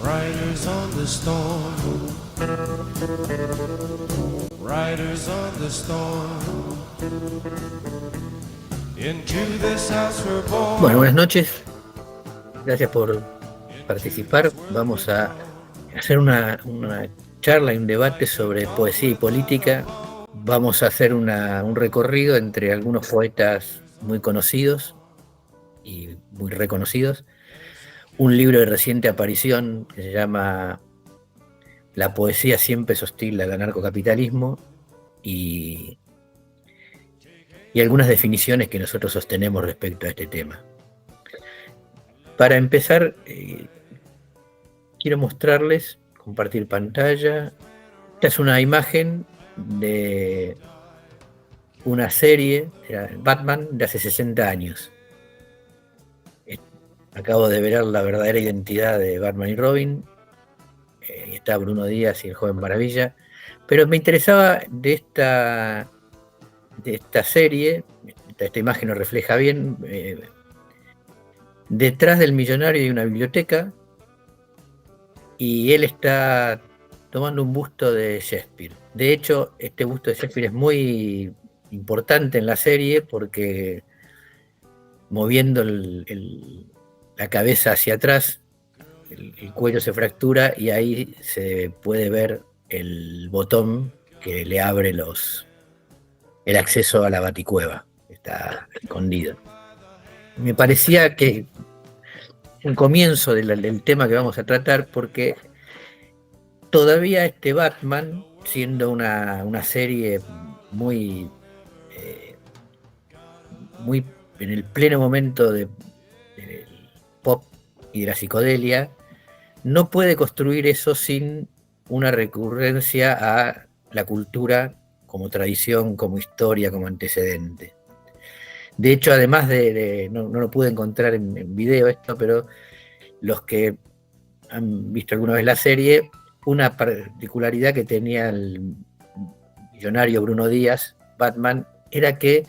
Riders on the storm. Riders on the storm. Into this house we're born. Bueno, buenas noches. Gracias por participar. Vamos a hacer una charla y un debate sobre poesía y política. Vamos a hacer un recorrido entre algunos poetas muy conocidos y muy reconocidos. Un libro de reciente aparición que se llama La poesía siempre es hostil al anarcocapitalismo y algunas definiciones que nosotros sostenemos respecto a este tema. Para empezar, quiero mostrarles, compartir pantalla. Esta es una imagen de una serie, Batman, de hace 60 años. Acabo de ver la verdadera identidad de Batman y Robin. Y está Bruno Díaz y el Joven Maravilla. Pero me interesaba de esta serie, esta imagen lo refleja bien. Detrás del millonario hay una biblioteca y él está tomando un busto de Shakespeare. De hecho, este busto de Shakespeare es muy importante en la serie porque moviendo la cabeza hacia atrás, el cuello se fractura y ahí se puede ver el botón que le abre el acceso a la baticueva. Está escondido. Me parecía que un comienzo del tema que vamos a tratar, porque todavía este Batman, siendo una serie muy en el pleno momento del pop y de la psicodelia, no puede construir eso sin una recurrencia a la cultura como tradición, como historia, como antecedente. De hecho, además no lo pude encontrar en video esto, pero los que han visto alguna vez la serie, una particularidad que tenía el millonario Bruno Díaz, Batman, era que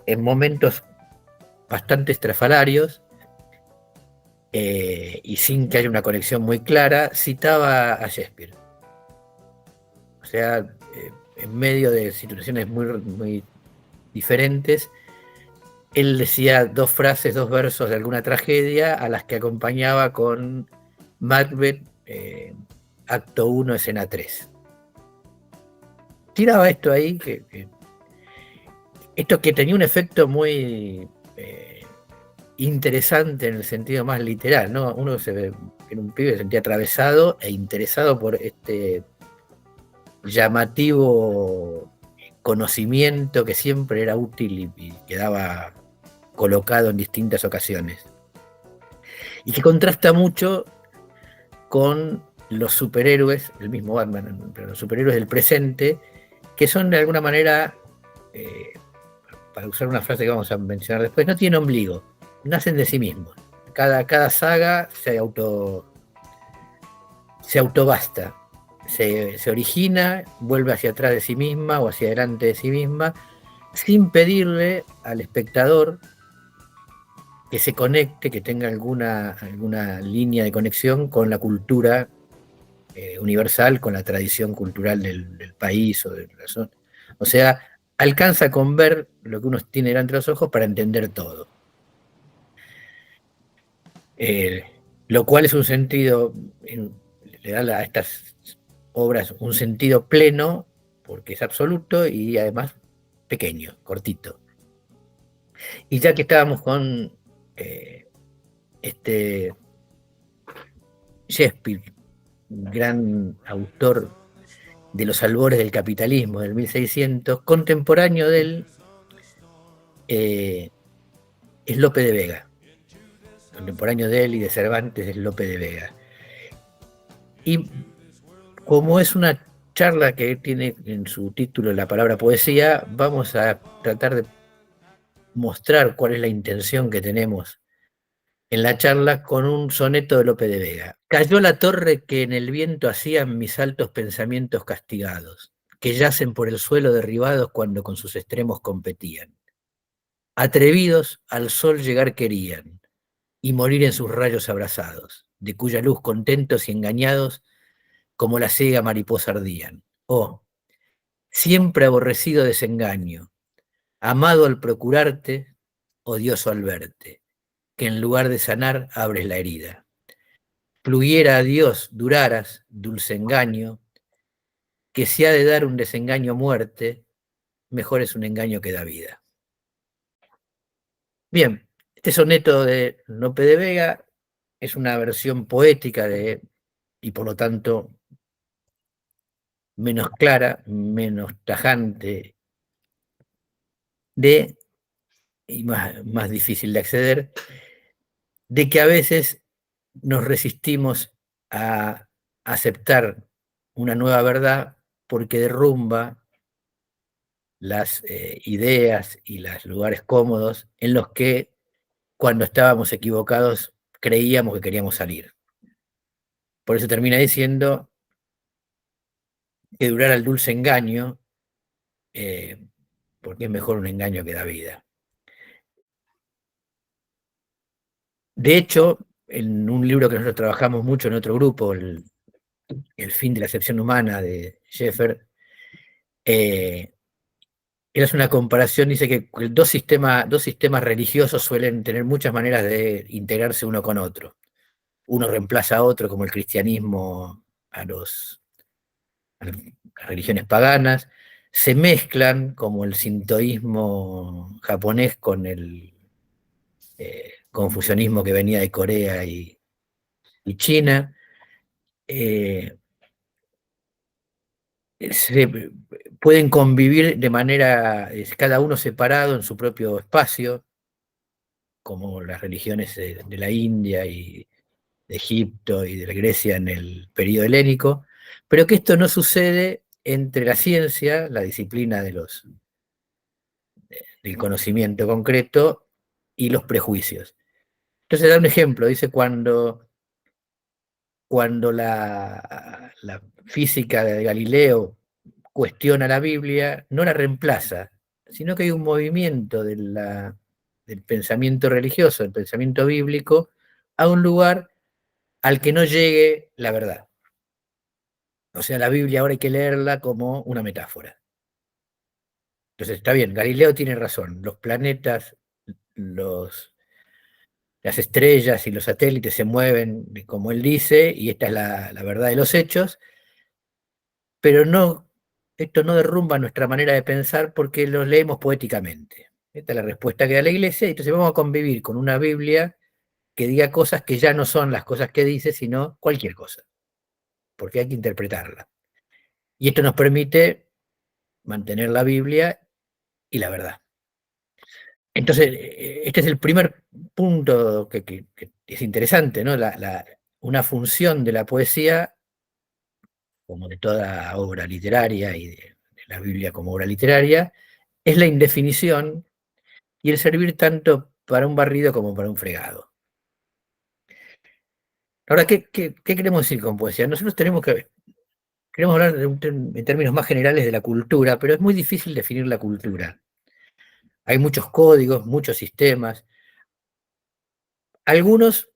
en momentos bastante estrafalarios y sin que haya una conexión muy clara, citaba a Shakespeare. O sea, en medio de situaciones muy diferentes, él decía dos frases, dos versos de alguna tragedia, a las que acompañaba con Macbeth, acto 1, escena 3. Tiraba esto ahí, esto que tenía un efecto muy interesante en el sentido más literal, ¿no? Uno en un pibe se sentía atravesado e interesado por este llamativo conocimiento que siempre era útil y quedaba colocado en distintas ocasiones. Y que contrasta mucho con los superhéroes, el mismo Batman, pero los superhéroes del presente, que son de alguna manera, para usar una frase que vamos a mencionar después, no tienen ombligo, nacen de sí mismos. Cada saga se autobasta, se origina, vuelve hacia atrás de sí misma o hacia adelante de sí misma, sin pedirle al espectador que se conecte, que tenga alguna línea de conexión con la cultura universal, con la tradición cultural del país o de la zona. O sea, alcanza con ver lo que uno tiene delante de los ojos para entender todo. Lo cual es un sentido, le da a estas obras un sentido pleno, porque es absoluto y además pequeño, cortito. Y ya que estábamos con este Shakespeare, gran autor de los albores del capitalismo del 1600, contemporáneo de él es Lope de Vega. Contemporáneo de él y de Cervantes es Lope de Vega. Y como es una charla que tiene en su título la palabra poesía, vamos a tratar de mostrar cuál es la intención que tenemos en la charla con un soneto de Lope de Vega. Cayó la torre que en el viento hacían mis altos pensamientos castigados, que yacen por el suelo derribados cuando con sus extremos competían. Atrevidos al sol llegar querían, y morir en sus rayos abrazados. de cuya luz contentos y engañados como la ciega mariposa ardían. Oh, siempre aborrecido desengaño, amado al procurarte, odioso al verte, que en lugar de sanar abres la herida. Pluguiera a Dios duraras, dulce engaño, que si ha de dar un desengaño muerte, mejor es un engaño que da vida. Bien, este soneto de Lope de Vega es una versión poética y por lo tanto menos clara, menos tajante y más difícil de acceder, de que a veces nos resistimos a aceptar una nueva verdad porque derrumba las ideas y los lugares cómodos en los que cuando estábamos equivocados creíamos que queríamos salir. Por eso termina diciendo que durara el dulce engaño, eh, porque es mejor un engaño que da vida. De hecho, en un libro que nosotros trabajamos mucho en otro grupo, El fin de la acepción humana de Schaeffer, él hace una comparación, dice que dos sistemas religiosos suelen tener muchas maneras de integrarse uno con otro. Uno reemplaza a otro, como el cristianismo a las religiones paganas, se mezclan, como el sintoísmo japonés con el confucianismo que venía de Corea y China. Eh, se pueden convivir de manera, cada uno separado en su propio espacio, como las religiones de la India y de Egipto y de la Grecia en el periodo helénico, pero que esto no sucede entre la ciencia, la disciplina del conocimiento concreto, y los prejuicios. Entonces da un ejemplo, dice cuando la física de Galileo cuestiona la Biblia, no la reemplaza, sino que hay un movimiento del pensamiento religioso, del pensamiento bíblico, a un lugar al que no llegue la verdad. O sea, la Biblia ahora hay que leerla como una metáfora. Entonces, está bien, Galileo tiene razón, los planetas, las estrellas y los satélites se mueven como él dice, y esta es la verdad de los hechos, pero no, esto no derrumba nuestra manera de pensar porque los leemos poéticamente. Esta es la respuesta que da la Iglesia, y entonces vamos a convivir con una Biblia que diga cosas que ya no son las cosas que dice, sino cualquier cosa, porque hay que interpretarla. Y esto nos permite mantener la Biblia y la verdad. Entonces, este es el primer punto que es interesante, ¿no? Una función de la poesía, como de toda obra literaria y de la Biblia como obra literaria, es la indefinición y el servir tanto para un barrido como para un fregado. Ahora, ¿qué queremos decir con poesía? Nosotros queremos hablar en términos más generales de la cultura, pero es muy difícil definir la cultura. Hay muchos códigos, muchos sistemas. Algunos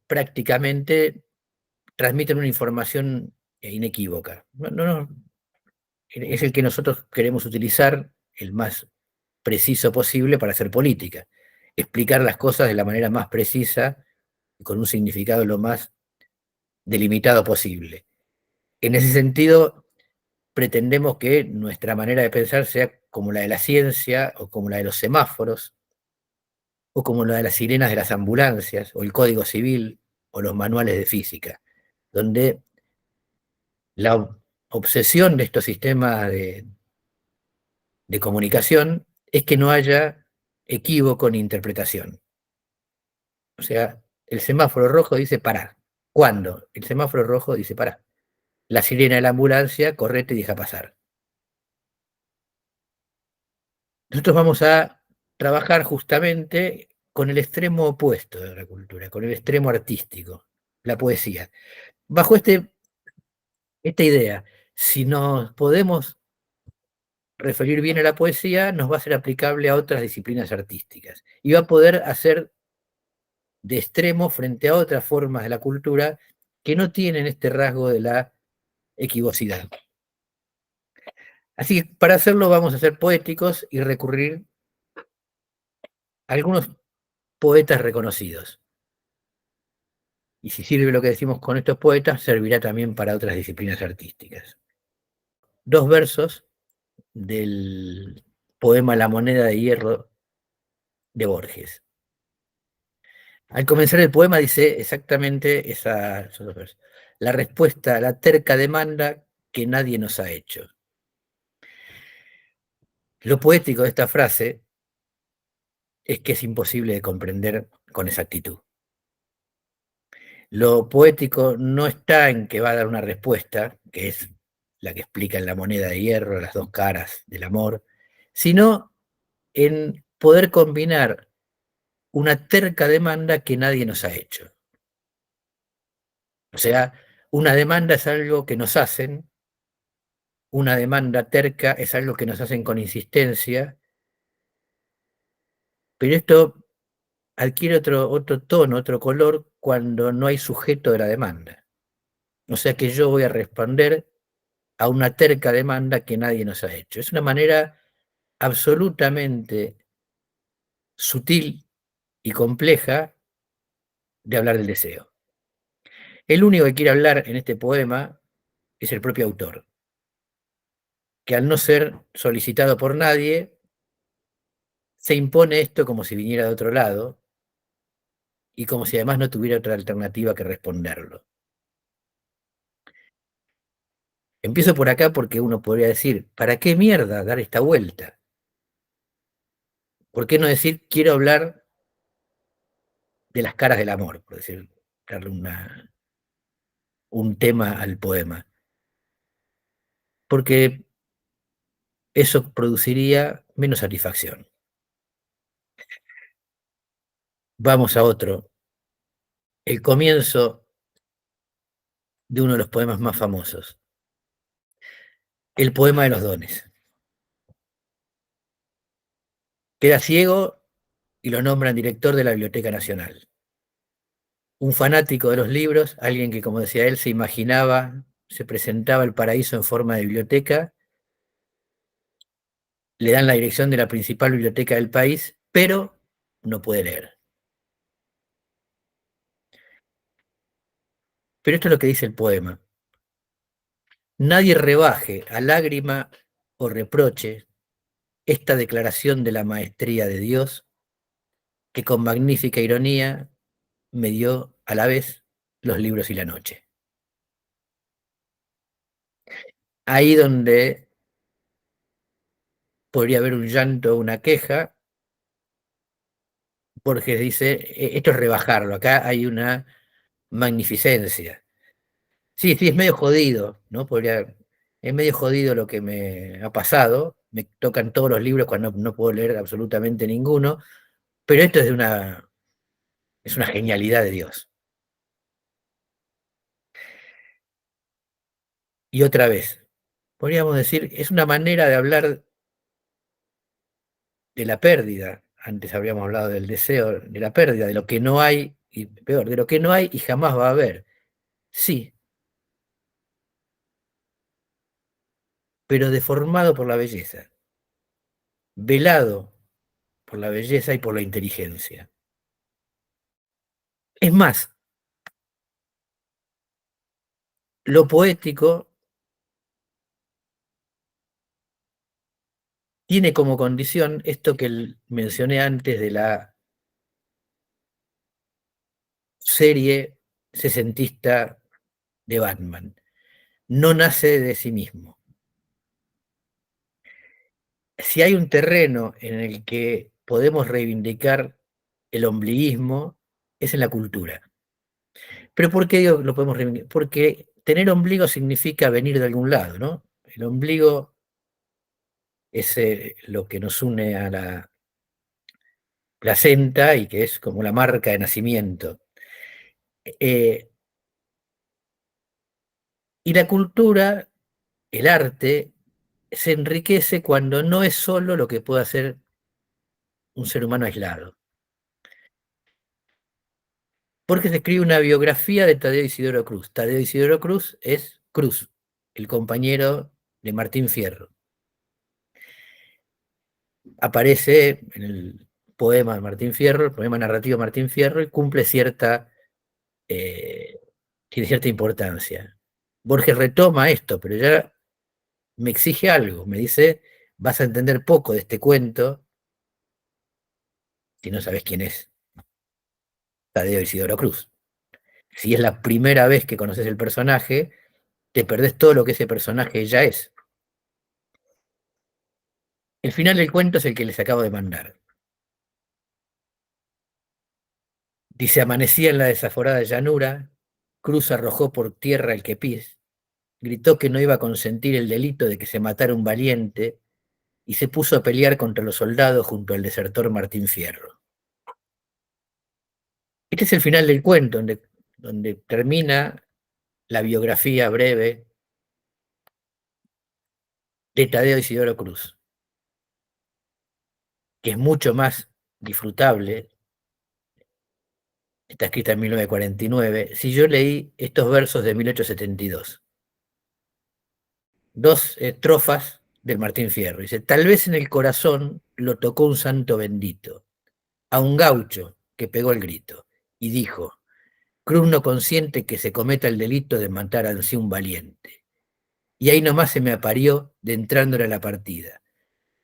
prácticamente transmiten una información inequívoca. Es el que nosotros queremos utilizar, el más preciso posible para hacer política. Explicar las cosas de la manera más precisa y con un significado lo más delimitado posible. En ese sentido, pretendemos que nuestra manera de pensar sea como la de la ciencia, o como la de los semáforos, o como la de las sirenas de las ambulancias, o el Código Civil, o los manuales de física, donde la obsesión de estos sistemas de comunicación es que no haya equívoco ni interpretación. O sea, el semáforo rojo dice parar. ¿Cuándo? El semáforo rojo dice parar. La sirena de la ambulancia, correte y deja pasar. Nosotros vamos a trabajar justamente con el extremo opuesto de la cultura, con el extremo artístico, la poesía. Bajo esta idea, si nos podemos referir bien a la poesía, nos va a ser aplicable a otras disciplinas artísticas y va a poder hacer de extremo frente a otras formas de la cultura que no tienen este rasgo de la equivocidad. Así que para hacerlo vamos a ser poéticos y recurrir a algunos poetas reconocidos. Y si sirve lo que decimos con estos poetas, servirá también para otras disciplinas artísticas. Dos versos del poema La moneda de hierro de Borges. Al comenzar el poema dice exactamente esos dos versos. La respuesta a la terca demanda que nadie nos ha hecho. Lo poético de esta frase es que es imposible de comprender con exactitud. Lo poético no está en que va a dar una respuesta, que es la que explica en La moneda de hierro, las dos caras del amor, sino en poder combinar una terca demanda que nadie nos ha hecho. O sea, una demanda es algo que nos hacen, una demanda terca es algo que nos hacen con insistencia, pero esto adquiere otro tono, otro color cuando no hay sujeto de la demanda. O sea que yo voy a responder a una terca demanda que nadie nos ha hecho. Es una manera absolutamente sutil y compleja de hablar del deseo. El único que quiere hablar en este poema es el propio autor, que al no ser solicitado por nadie, se impone esto como si viniera de otro lado y como si además no tuviera otra alternativa que responderlo. Empiezo por acá porque uno podría decir, ¿para qué mierda dar esta vuelta? ¿Por qué no decir, quiero hablar de las caras del amor? Por decir, darle un tema al poema. Porque eso produciría menos satisfacción. Vamos a otro. El comienzo de uno de los poemas más famosos. El poema de los dones. Queda ciego y lo nombran director de la Biblioteca Nacional. Un fanático de los libros, alguien que, como decía él, se imaginaba, se presentaba el paraíso en forma de biblioteca, le dan la dirección de la principal biblioteca del país, pero no puede leer. Pero esto es lo que dice el poema. Nadie rebaje a lágrima o reproche esta declaración de la maestría de Dios que con magnífica ironía me dio a la vez los libros y la noche. Ahí donde podría haber un llanto o una queja, Borges dice, esto es rebajarlo, acá hay una magnificencia. Sí, sí, es medio jodido, ¿no? Es medio jodido lo que me ha pasado, me tocan todos los libros cuando no puedo leer absolutamente ninguno, pero esto es una genialidad de Dios. Y otra vez, podríamos decir, es una manera de hablar de la pérdida. Antes habríamos hablado del deseo, de la pérdida, de lo que no hay, y peor, de lo que no hay y jamás va a haber. Sí, pero deformado por la belleza, velado por la belleza y por la inteligencia. Es más, lo poético tiene como condición esto que mencioné antes de la serie sesentista de Batman. No nace de sí mismo. Si hay un terreno en el que podemos reivindicar el ombliguismo, es en la cultura. ¿Pero por qué digo que lo podemos reivindicar? Porque tener ombligo significa venir de algún lado, ¿no? El ombligo es lo que nos une a la placenta y que es como la marca de nacimiento. Eh, y la cultura, el arte, se enriquece cuando no es solo lo que puede hacer un ser humano aislado. Borges escribe una biografía de Tadeo Isidoro Cruz. Tadeo Isidoro Cruz es Cruz, el compañero de Martín Fierro. Aparece en el poema de Martín Fierro, el poema narrativo de Martín Fierro, y cumple eh, tiene cierta importancia. Borges retoma esto, pero ya me exige algo, me dice, vas a entender poco de este cuento si no sabes quién es Tadeo Isidoro Cruz. Si es la primera vez que conoces el personaje, te perdés todo lo que ese personaje ya es. El final del cuento es el que les acabo de mandar. Dice, amanecía en la desaforada llanura, Cruz arrojó por tierra el kepis, gritó que no iba a consentir el delito de que se matara un valiente y se puso a pelear contra los soldados junto al desertor Martín Fierro. Este es el final del cuento, donde termina la biografía breve de Tadeo Isidoro Cruz, que es mucho más disfrutable, está escrita en 1949, si yo leí estos versos de 1872. Dos estrofas del Martín Fierro. Dice, tal vez en el corazón lo tocó un santo bendito, a un gaucho que pegó el grito, y dijo, Cruz no consiente que se cometa el delito de matar ansí un valiente. Y ahí nomás se me aparió de entrándole a la partida.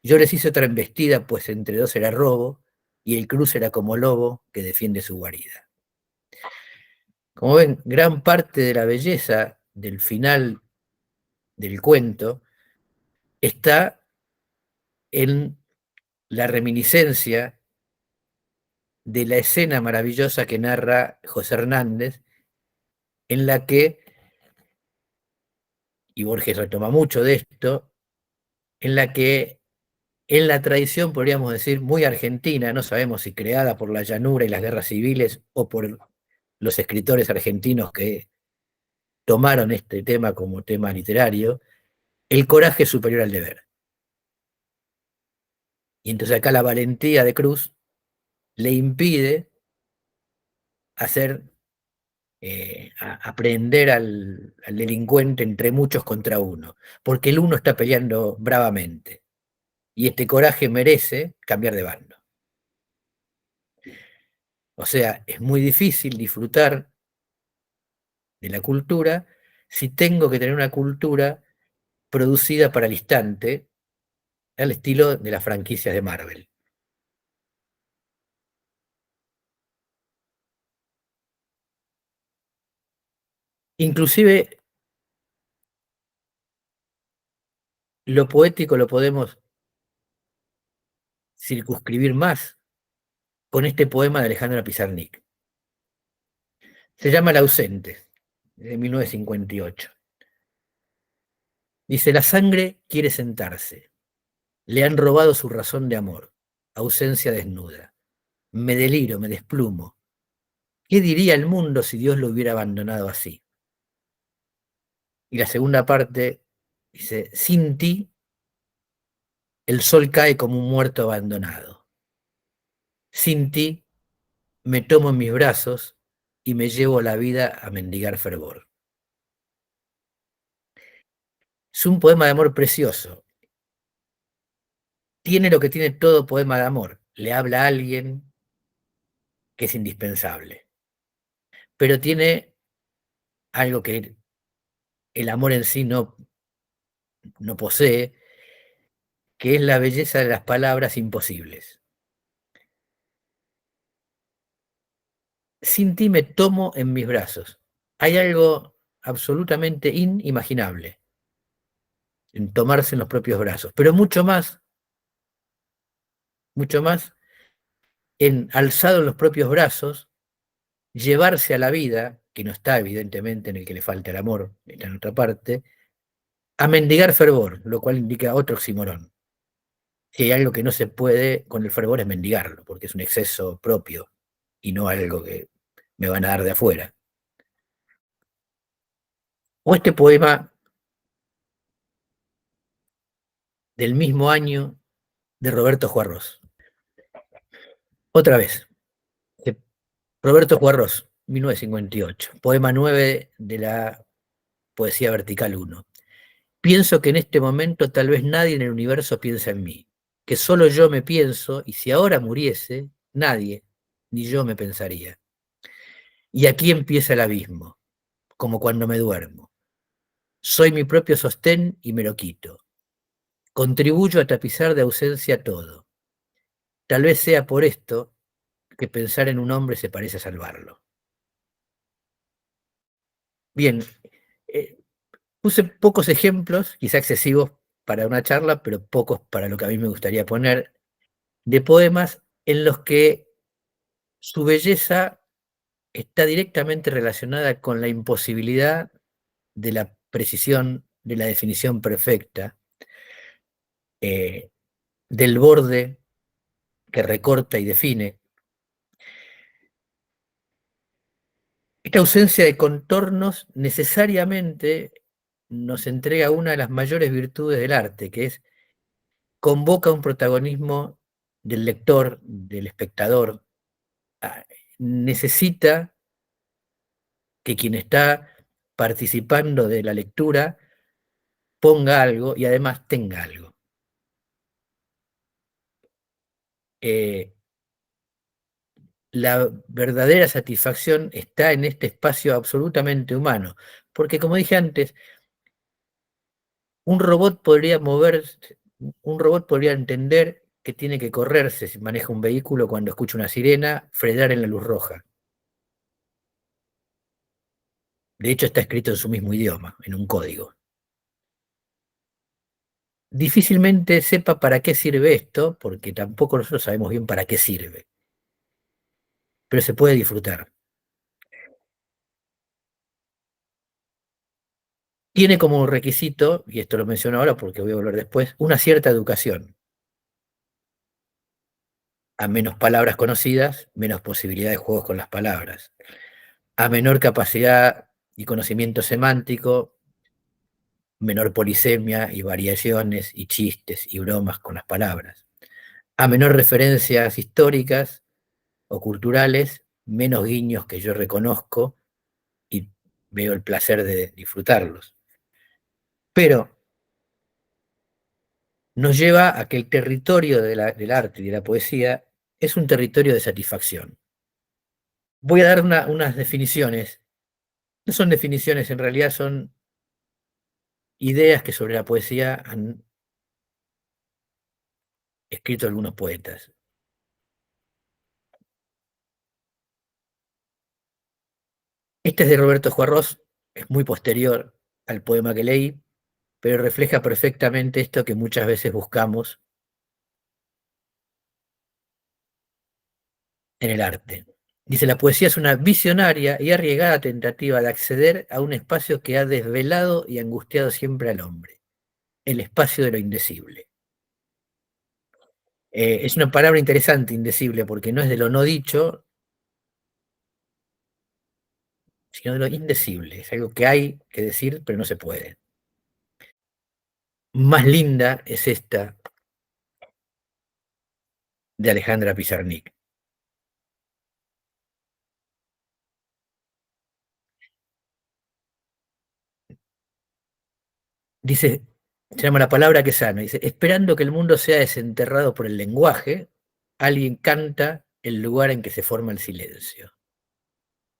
Yo les hice otra embestida, pues entre dos era robo, y el Cruz era como lobo que defiende su guarida. Como ven, gran parte de la belleza del final del cuento está en la reminiscencia de la escena maravillosa que narra José Hernández, en la que, y Borges retoma mucho de esto, en la que en la tradición, podríamos decir, muy argentina, no sabemos si creada por la llanura y las guerras civiles o por los escritores argentinos que tomaron este tema como tema literario, el coraje es superior al deber. Y entonces acá la valentía de Cruz le impide hacer aprehender al delincuente entre muchos contra uno, porque el uno está peleando bravamente y este coraje merece cambiar de bando. O sea, es muy difícil disfrutar de la cultura si tengo que tener una cultura producida para el instante, al estilo de las franquicias de Marvel. Inclusive lo poético lo podemos circunscribir más con este poema de Alejandra Pizarnik. Se llama El ausente, de 1958. Dice, la sangre quiere sentarse. Le han robado su razón de amor. Ausencia desnuda. Me deliro, me desplumo. ¿Qué diría el mundo si Dios lo hubiera abandonado así? Y la segunda parte dice, sin ti, el sol cae como un muerto abandonado. Sin ti, me tomo en mis brazos y me llevo la vida a mendigar fervor. Es un poema de amor precioso. Tiene lo que tiene todo poema de amor. Le habla a alguien que es indispensable. Pero tiene algo que el amor en sí no posee, que es la belleza de las palabras imposibles. Sin ti me tomo en mis brazos. Hay algo absolutamente inimaginable en tomarse en los propios brazos, pero mucho más en alzado en los propios brazos, llevarse a la vida, que no está evidentemente en el que le falta el amor, está en otra parte, a mendigar fervor, lo cual indica otro oxímoron. Si hay algo que no se puede con el fervor es mendigarlo, porque es un exceso propio y no algo que me van a dar de afuera. O este poema del mismo año de Roberto Juarros. Otra vez, de Roberto Juarros. 1958, poema 9 de la Poesía Vertical 1. Pienso que en este momento tal vez nadie en el universo piensa en mí, que solo yo me pienso y si ahora muriese, nadie, ni yo me pensaría. Y aquí empieza el abismo, como cuando me duermo. Soy mi propio sostén y me lo quito. Contribuyo a tapizar de ausencia todo. Tal vez sea por esto que pensar en un hombre se parece a salvarlo. Bien, eh, puse pocos ejemplos, quizá excesivos para una charla, pero pocos para lo que a mí me gustaría poner, de poemas en los que su belleza está directamente relacionada con la imposibilidad de la precisión, de la definición perfecta, eh, del borde que recorta y define. Esta ausencia de contornos necesariamente nos entrega una de las mayores virtudes del arte, que es convoca un protagonismo del lector, del espectador. Ah, necesita que quien está participando de la lectura ponga algo y además tenga algo. Eh, la verdadera satisfacción está en este espacio absolutamente humano, porque como dije antes, un robot podría moverse, un robot podría entender que tiene que correrse si maneja un vehículo cuando escucha una sirena, frenar en la luz roja. De hecho, está escrito en su mismo idioma, en un código. Difícilmente sepa para qué sirve esto, porque tampoco nosotros sabemos bien para qué sirve, pero se puede disfrutar. Tiene como requisito, y esto lo menciono ahora porque voy a hablar después, una cierta educación. A menos palabras conocidas, menos posibilidad de juegos con las palabras. A menor capacidad y conocimiento semántico, menor polisemia y variaciones y chistes y bromas con las palabras. A menor referencias históricas o culturales, menos guiños que yo reconozco y veo el placer de disfrutarlos. Pero nos lleva a que el territorio del arte y de la poesía es un territorio de satisfacción. Voy a dar unas definiciones. No son definiciones, en realidad son ideas que sobre la poesía han escrito algunos poetas. Este es de Roberto Juarros, es muy posterior al poema que leí, pero refleja perfectamente esto que muchas veces buscamos en el arte. Dice, la poesía es una visionaria y arriesgada tentativa de acceder a un espacio que ha desvelado y angustiado siempre al hombre, el espacio de lo indecible. Es una palabra interesante, indecible, porque no es de lo no dicho, sino de lo indecible. Es algo que hay que decir, pero no se puede. Más linda es esta de Alejandra Pizarnik. Dice, se llama La palabra que sana, dice, esperando que el mundo sea desenterrado por el lenguaje, alguien canta el lugar en que se forma el silencio.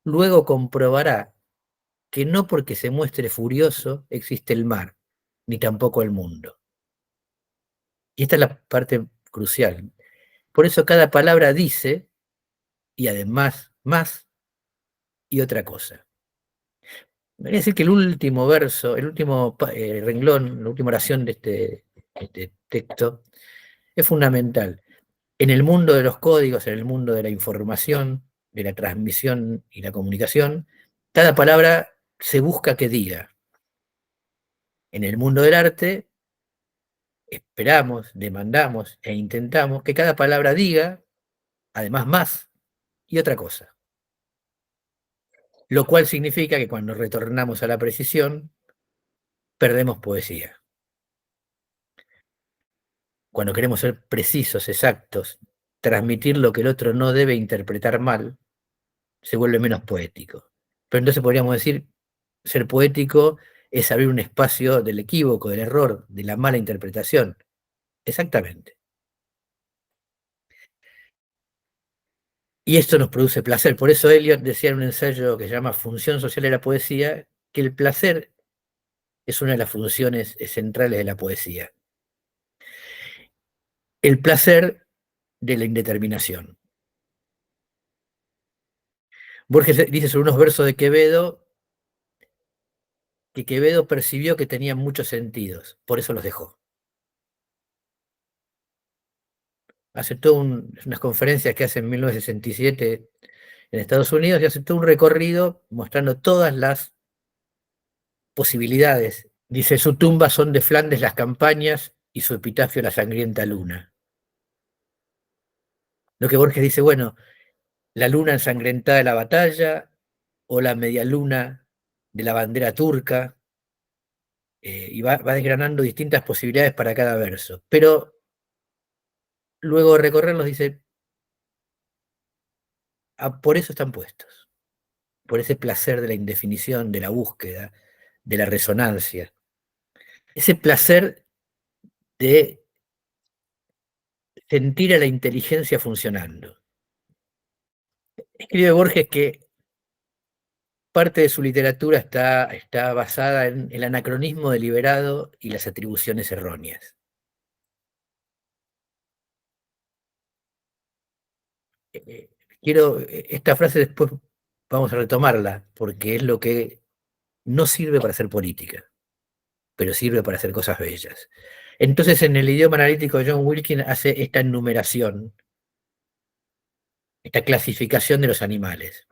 Luego comprobará que no porque se muestre furioso existe el mar, ni tampoco el mundo. Y esta es la parte crucial. Por eso cada palabra dice, y además más y otra cosa. Me voy a decir que el último verso, el último renglón, la última oración este texto, es fundamental. En el mundo de los códigos, en el mundo de la información, de la transmisión y la comunicación, cada palabra se busca que diga. En el mundo del arte, esperamos, demandamos e intentamos que cada palabra diga, además más y otra cosa. Lo cual significa que cuando retornamos a la precisión, perdemos poesía. Cuando queremos ser precisos, exactos, transmitir lo que el otro no debe interpretar mal, se vuelve menos poético. Pero entonces podríamos decir, ser poético es abrir un espacio del equívoco, del error, de la mala interpretación. Exactamente. Y esto nos produce placer. Por eso Eliot decía en un ensayo que se llama Función social de la poesía, que el placer es una de las funciones centrales de la poesía. El placer de la indeterminación. Borges dice sobre unos versos de Quevedo que Quevedo percibió que tenían muchos sentidos, por eso los dejó. Aceptó unas conferencias que hace en 1967 en Estados Unidos y aceptó un recorrido mostrando todas las posibilidades. Dice, su tumba son de Flandes las campañas y su epitafio la sangrienta luna. Lo que Borges dice, bueno, la luna ensangrentada de la batalla o la media luna de la bandera turca, y va desgranando distintas posibilidades para cada verso. Pero luego de recorrerlos dice, ah, por eso están puestos, por ese placer de la indefinición, de la búsqueda, de la resonancia, ese placer de sentir a la inteligencia funcionando. Escribe Borges que parte de su literatura está basada en el anacronismo deliberado y las atribuciones erróneas. Esta frase después vamos a retomarla, porque es lo que no sirve para hacer política, pero sirve para hacer cosas bellas. Entonces, en el idioma analítico, John Wilkin hace esta enumeración, esta clasificación de los animales.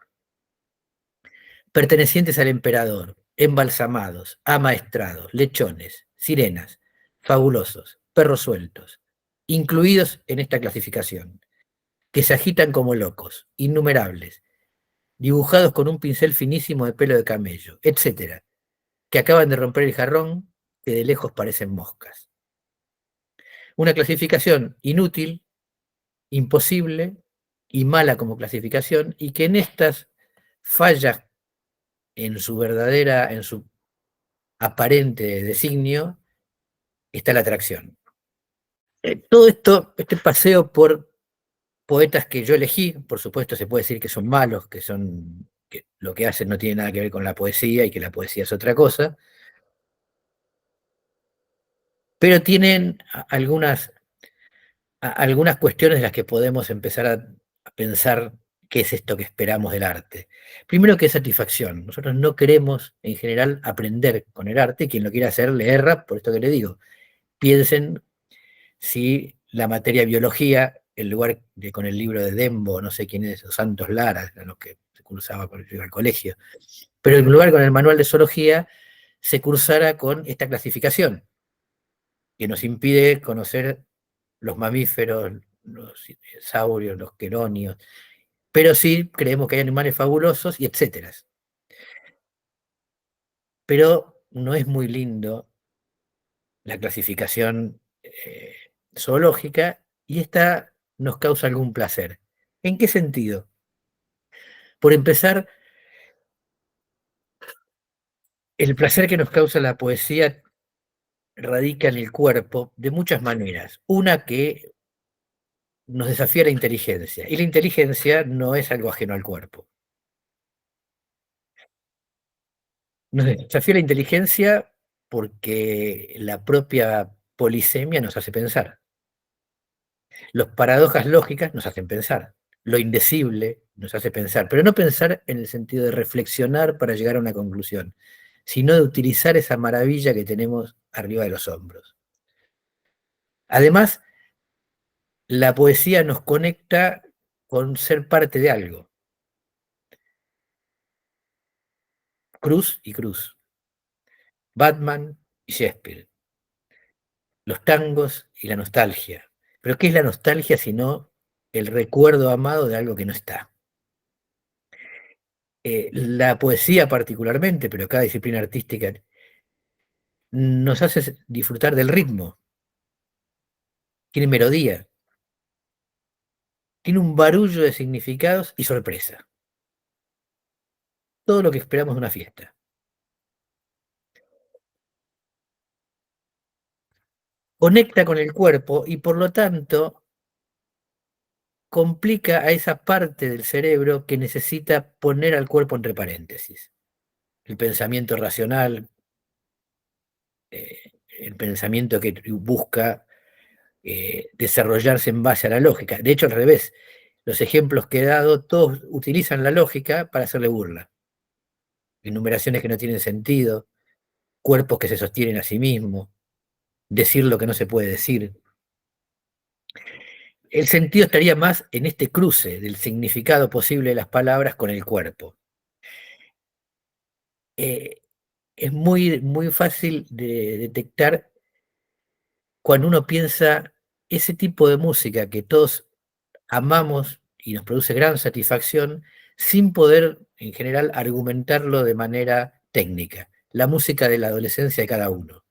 Pertenecientes al emperador, embalsamados, amaestrados, lechones, sirenas, fabulosos, perros sueltos, incluidos en esta clasificación, que se agitan como locos, innumerables, dibujados con un pincel finísimo de pelo de camello, etcétera, que acaban de romper el jarrón, que de lejos parecen moscas. Una clasificación inútil, imposible y mala como clasificación, y que en estas falla en su aparente designio, está la atracción. Todo esto, este paseo por poetas que yo elegí, por supuesto se puede decir que son malos, que lo que hacen no tiene nada que ver con la poesía y que la poesía es otra cosa, pero tienen algunas cuestiones de las que podemos empezar a pensar qué es esto que esperamos del arte. Primero, que es satisfacción. Nosotros no queremos, en general, aprender con el arte. Quien lo quiera hacer le erra, por esto que le digo. Piensen si la materia biología, en lugar de con el libro de Dembo, no sé quién es, o Santos Lara, eran los que se cursaba por ir al colegio, pero en lugar con el manual de zoología, se cursara con esta clasificación, que nos impide conocer los mamíferos, los saurios, los quelonios, pero sí creemos que hay animales fabulosos y etcétera. Pero no es muy lindo la clasificación zoológica y esta nos causa algún placer. ¿En qué sentido? Por empezar, el placer que nos causa la poesía radica en el cuerpo de muchas maneras. Una, que nos desafía la inteligencia, y la inteligencia no es algo ajeno al cuerpo. Nos desafía la inteligencia porque la propia polisemia nos hace pensar. Las paradojas lógicas nos hacen pensar. Lo indecible nos hace pensar, pero no pensar en el sentido de reflexionar para llegar a una conclusión, sino de utilizar esa maravilla que tenemos arriba de los hombros. Además, la poesía nos conecta con ser parte de algo. Cruz y Cruz, Batman y Shakespeare, los tangos y la nostalgia. Pero ¿qué es la nostalgia sino el recuerdo amado de algo que no está? La poesía particularmente, pero cada disciplina artística, nos hace disfrutar del ritmo, tiene melodía, tiene un barullo de significados y sorpresa. todo lo que esperamos de una fiesta. Conecta con el cuerpo y por lo tanto complica a esa parte del cerebro que necesita poner al cuerpo entre paréntesis. El pensamiento racional, el pensamiento que busca desarrollarse en base a la lógica. De hecho, al revés, los ejemplos que he dado, todos utilizan la lógica para hacerle burla. Enumeraciones que no tienen sentido, cuerpos que se sostienen a sí mismos, decir lo que no se puede decir. El sentido estaría más en este cruce del significado posible de las palabras con el cuerpo. Eh, es muy fácil de detectar cuando uno piensa ese tipo de música que todos amamos y nos produce gran satisfacción sin poder, en general, argumentarlo de manera técnica. La música de la adolescencia de cada uno.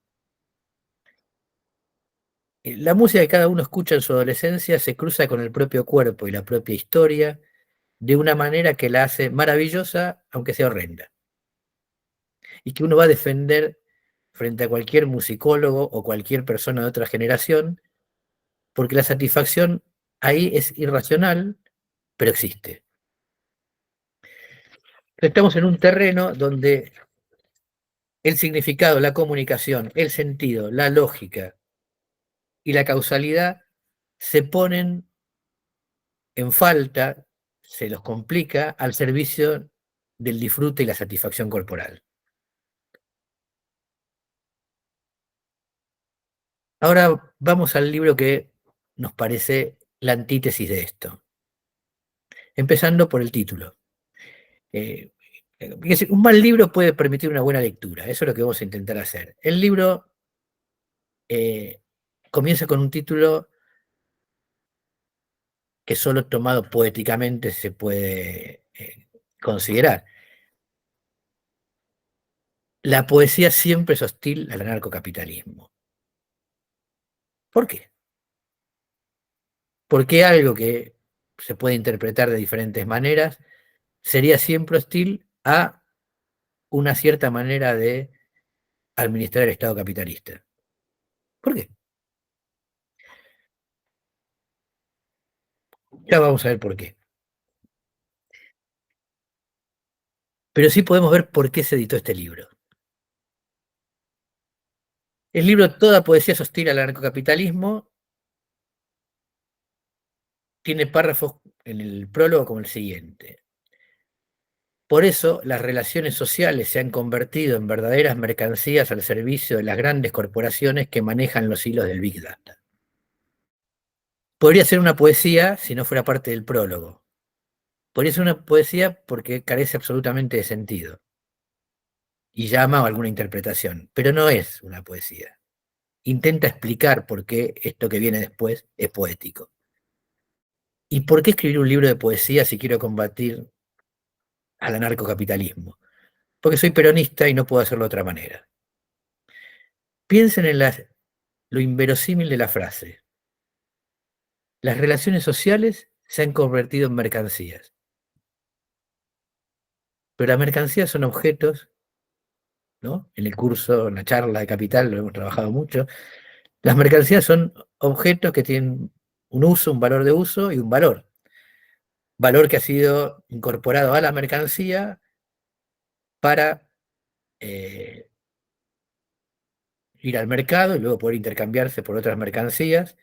La música que cada uno escucha en su adolescencia se cruza con el propio cuerpo y la propia historia de una manera que la hace maravillosa, aunque sea horrenda. Y que uno va a defender frente a cualquier musicólogo o cualquier persona de otra generación, porque la satisfacción ahí es irracional, pero existe. Estamos en un terreno donde el significado, la comunicación, el sentido, la lógica y la causalidad se ponen en falta, se los complica al servicio del disfrute y la satisfacción corporal. Ahora vamos al libro que nos parece la antítesis de esto, empezando por el título. Es decir, un mal libro puede permitir una buena lectura, eso es lo que vamos a intentar hacer. El libro eh, comienza con un título que solo tomado poéticamente se puede considerar. La poesía siempre es hostil al anarcocapitalismo. ¿Por qué? Porque algo que se puede interpretar de diferentes maneras sería siempre hostil a una cierta manera de administrar el Estado capitalista. ¿Por qué? Ya vamos a ver por qué. Pero sí podemos ver por qué se editó este libro. El libro Toda poesía es hostil al anarcocapitalismo tiene párrafos en el prólogo como el siguiente. Por eso, las relaciones sociales se han convertido en verdaderas mercancías al servicio de las grandes corporaciones que manejan los hilos del Big Data. Podría ser una poesía si no fuera parte del prólogo. Podría ser una poesía porque carece absolutamente de sentido y llama a alguna interpretación, pero no es una poesía. Intenta explicar por qué esto que viene después es poético. ¿Y por qué escribir un libro de poesía si quiero combatir al anarcocapitalismo? Porque soy peronista y no puedo hacerlo de otra manera. Piensen en lo inverosímil de la frase. Las relaciones sociales se han convertido en mercancías, pero las mercancías son objetos, ¿no? En el curso, en la charla de Capital, lo hemos trabajado mucho. Las mercancías son objetos que tienen un uso, un valor de uso y un valor. Valor que ha sido incorporado a la mercancía para eh, ir al mercado y luego poder intercambiarse por otras mercancías,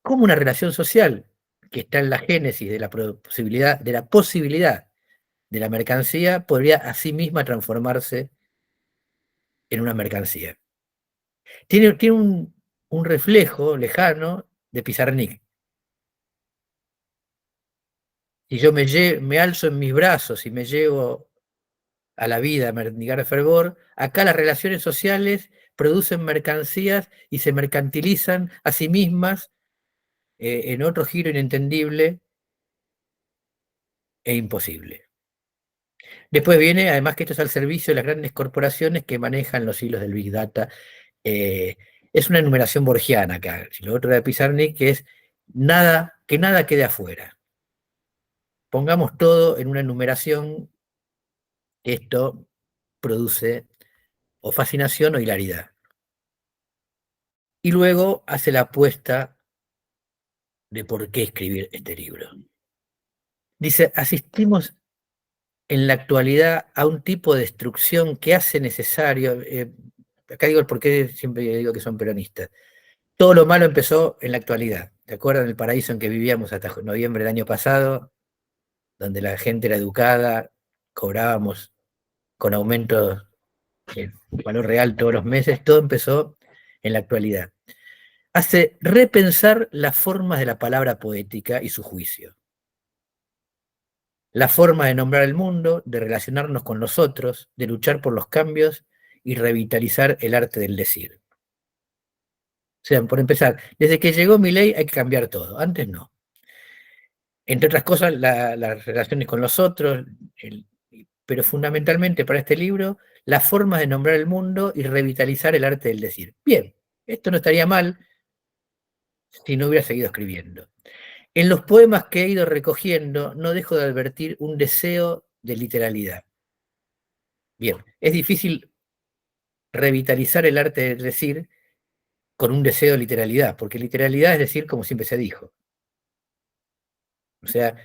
como una relación social que está en la génesis de la posibilidad de la mercancía, podría a sí misma transformarse en una mercancía. Tiene un reflejo lejano de Pizarnik. Y yo me alzo en mis brazos y me llevo a la vida a mendigar fervor, acá las relaciones sociales producen mercancías y se mercantilizan a sí mismas en otro giro inentendible e imposible. Después viene, además que esto es al servicio de las grandes corporaciones que manejan los hilos del Big Data. Eh, es una enumeración borgiana acá. Si lo otro de Pizarnik, que es que nada quede afuera. Pongamos todo en una enumeración Esto produce o fascinación o hilaridad. Y luego hace la apuesta de por qué escribir este libro. Dice, asistimos en la actualidad a un tipo de destrucción que hace necesario, acá digo el por qué siempre digo que son peronistas, todo lo malo empezó en la actualidad. ¿Te acuerdan del paraíso en que vivíamos hasta noviembre del año pasado? Donde la gente era educada, cobrábamos con aumentos el valor real todos los meses, todo empezó en la actualidad. Hace repensar las formas de la palabra poética y su juicio. La forma de nombrar el mundo, de relacionarnos con los otros, de luchar por los cambios y revitalizar el arte del decir. O sea, por empezar, desde que llegó Milei hay que cambiar todo, antes no. Entre otras cosas, las relaciones con los otros, pero fundamentalmente para este libro, las formas de nombrar el mundo y revitalizar el arte del decir. Bien, esto no estaría mal si no hubiera seguido escribiendo. En los poemas que he ido recogiendo, no dejo de advertir un deseo de literalidad. Bien, es difícil revitalizar el arte del decir con un deseo de literalidad, porque literalidad es decir como siempre se dijo. O sea,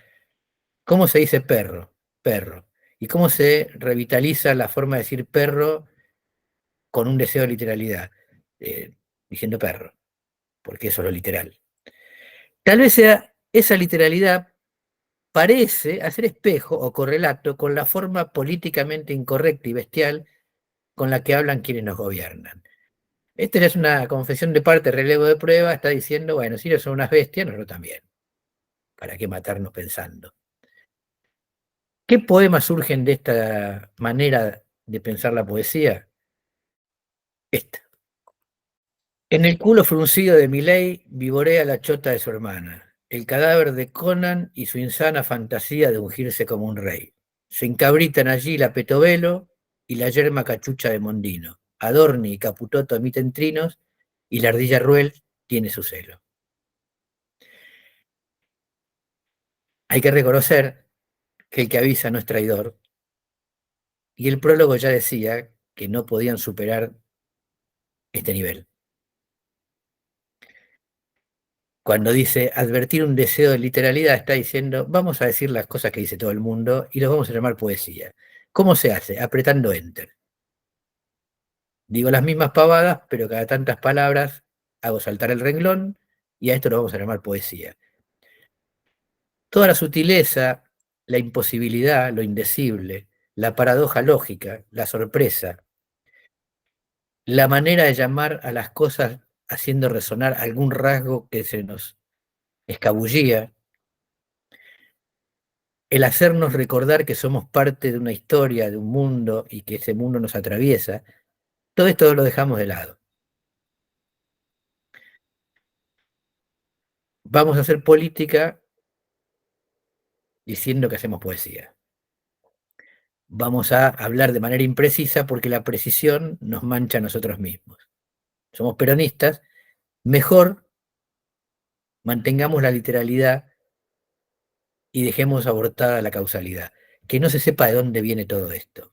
¿cómo se dice perro? Perro. ¿Y cómo se revitaliza la forma de decir perro con un deseo de literalidad? Diciendo perro, porque eso es lo literal. Tal vez sea esa literalidad parece hacer espejo o correlato con la forma políticamente incorrecta y bestial con la que hablan quienes nos gobiernan. Esta ya es una confesión de parte, relevo de prueba, está diciendo, bueno, si ellos son unas bestias, nosotros también. ¿Para qué matarnos pensando? ¿Qué poemas surgen de esta manera de pensar la poesía? Esta. En el culo fruncido de Milei vivorea la chota de su hermana, el cadáver de Conan y su insana fantasía de ungirse como un rey. Se encabritan allí la Petovelo y la yerma cachucha de Mondino. Adorni y Caputoto emiten trinos y la ardilla Ruel tiene su celo. Hay que reconocer que el que avisa no es traidor, y el prólogo ya decía que no podían superar este nivel. Cuando dice advertir un deseo de literalidad, está diciendo vamos a decir las cosas que dice todo el mundo y los vamos a llamar poesía. ¿Cómo se hace? Apretando enter. Digo las mismas pavadas, pero cada tantas palabras hago saltar el renglón y a esto lo vamos a llamar poesía. Toda la sutileza, la imposibilidad, lo indecible, la paradoja lógica, la sorpresa, la manera de llamar a las cosas haciendo resonar algún rasgo que se nos escabullía, el hacernos recordar que somos parte de una historia, de un mundo y que ese mundo nos atraviesa, todo esto lo dejamos de lado. Vamos a hacer política diciendo que hacemos poesía. Vamos a hablar de manera imprecisa porque la precisión nos mancha a nosotros mismos. Somos peronistas, mejor mantengamos la literalidad y dejemos abortada la causalidad. Que no se sepa de dónde viene todo esto.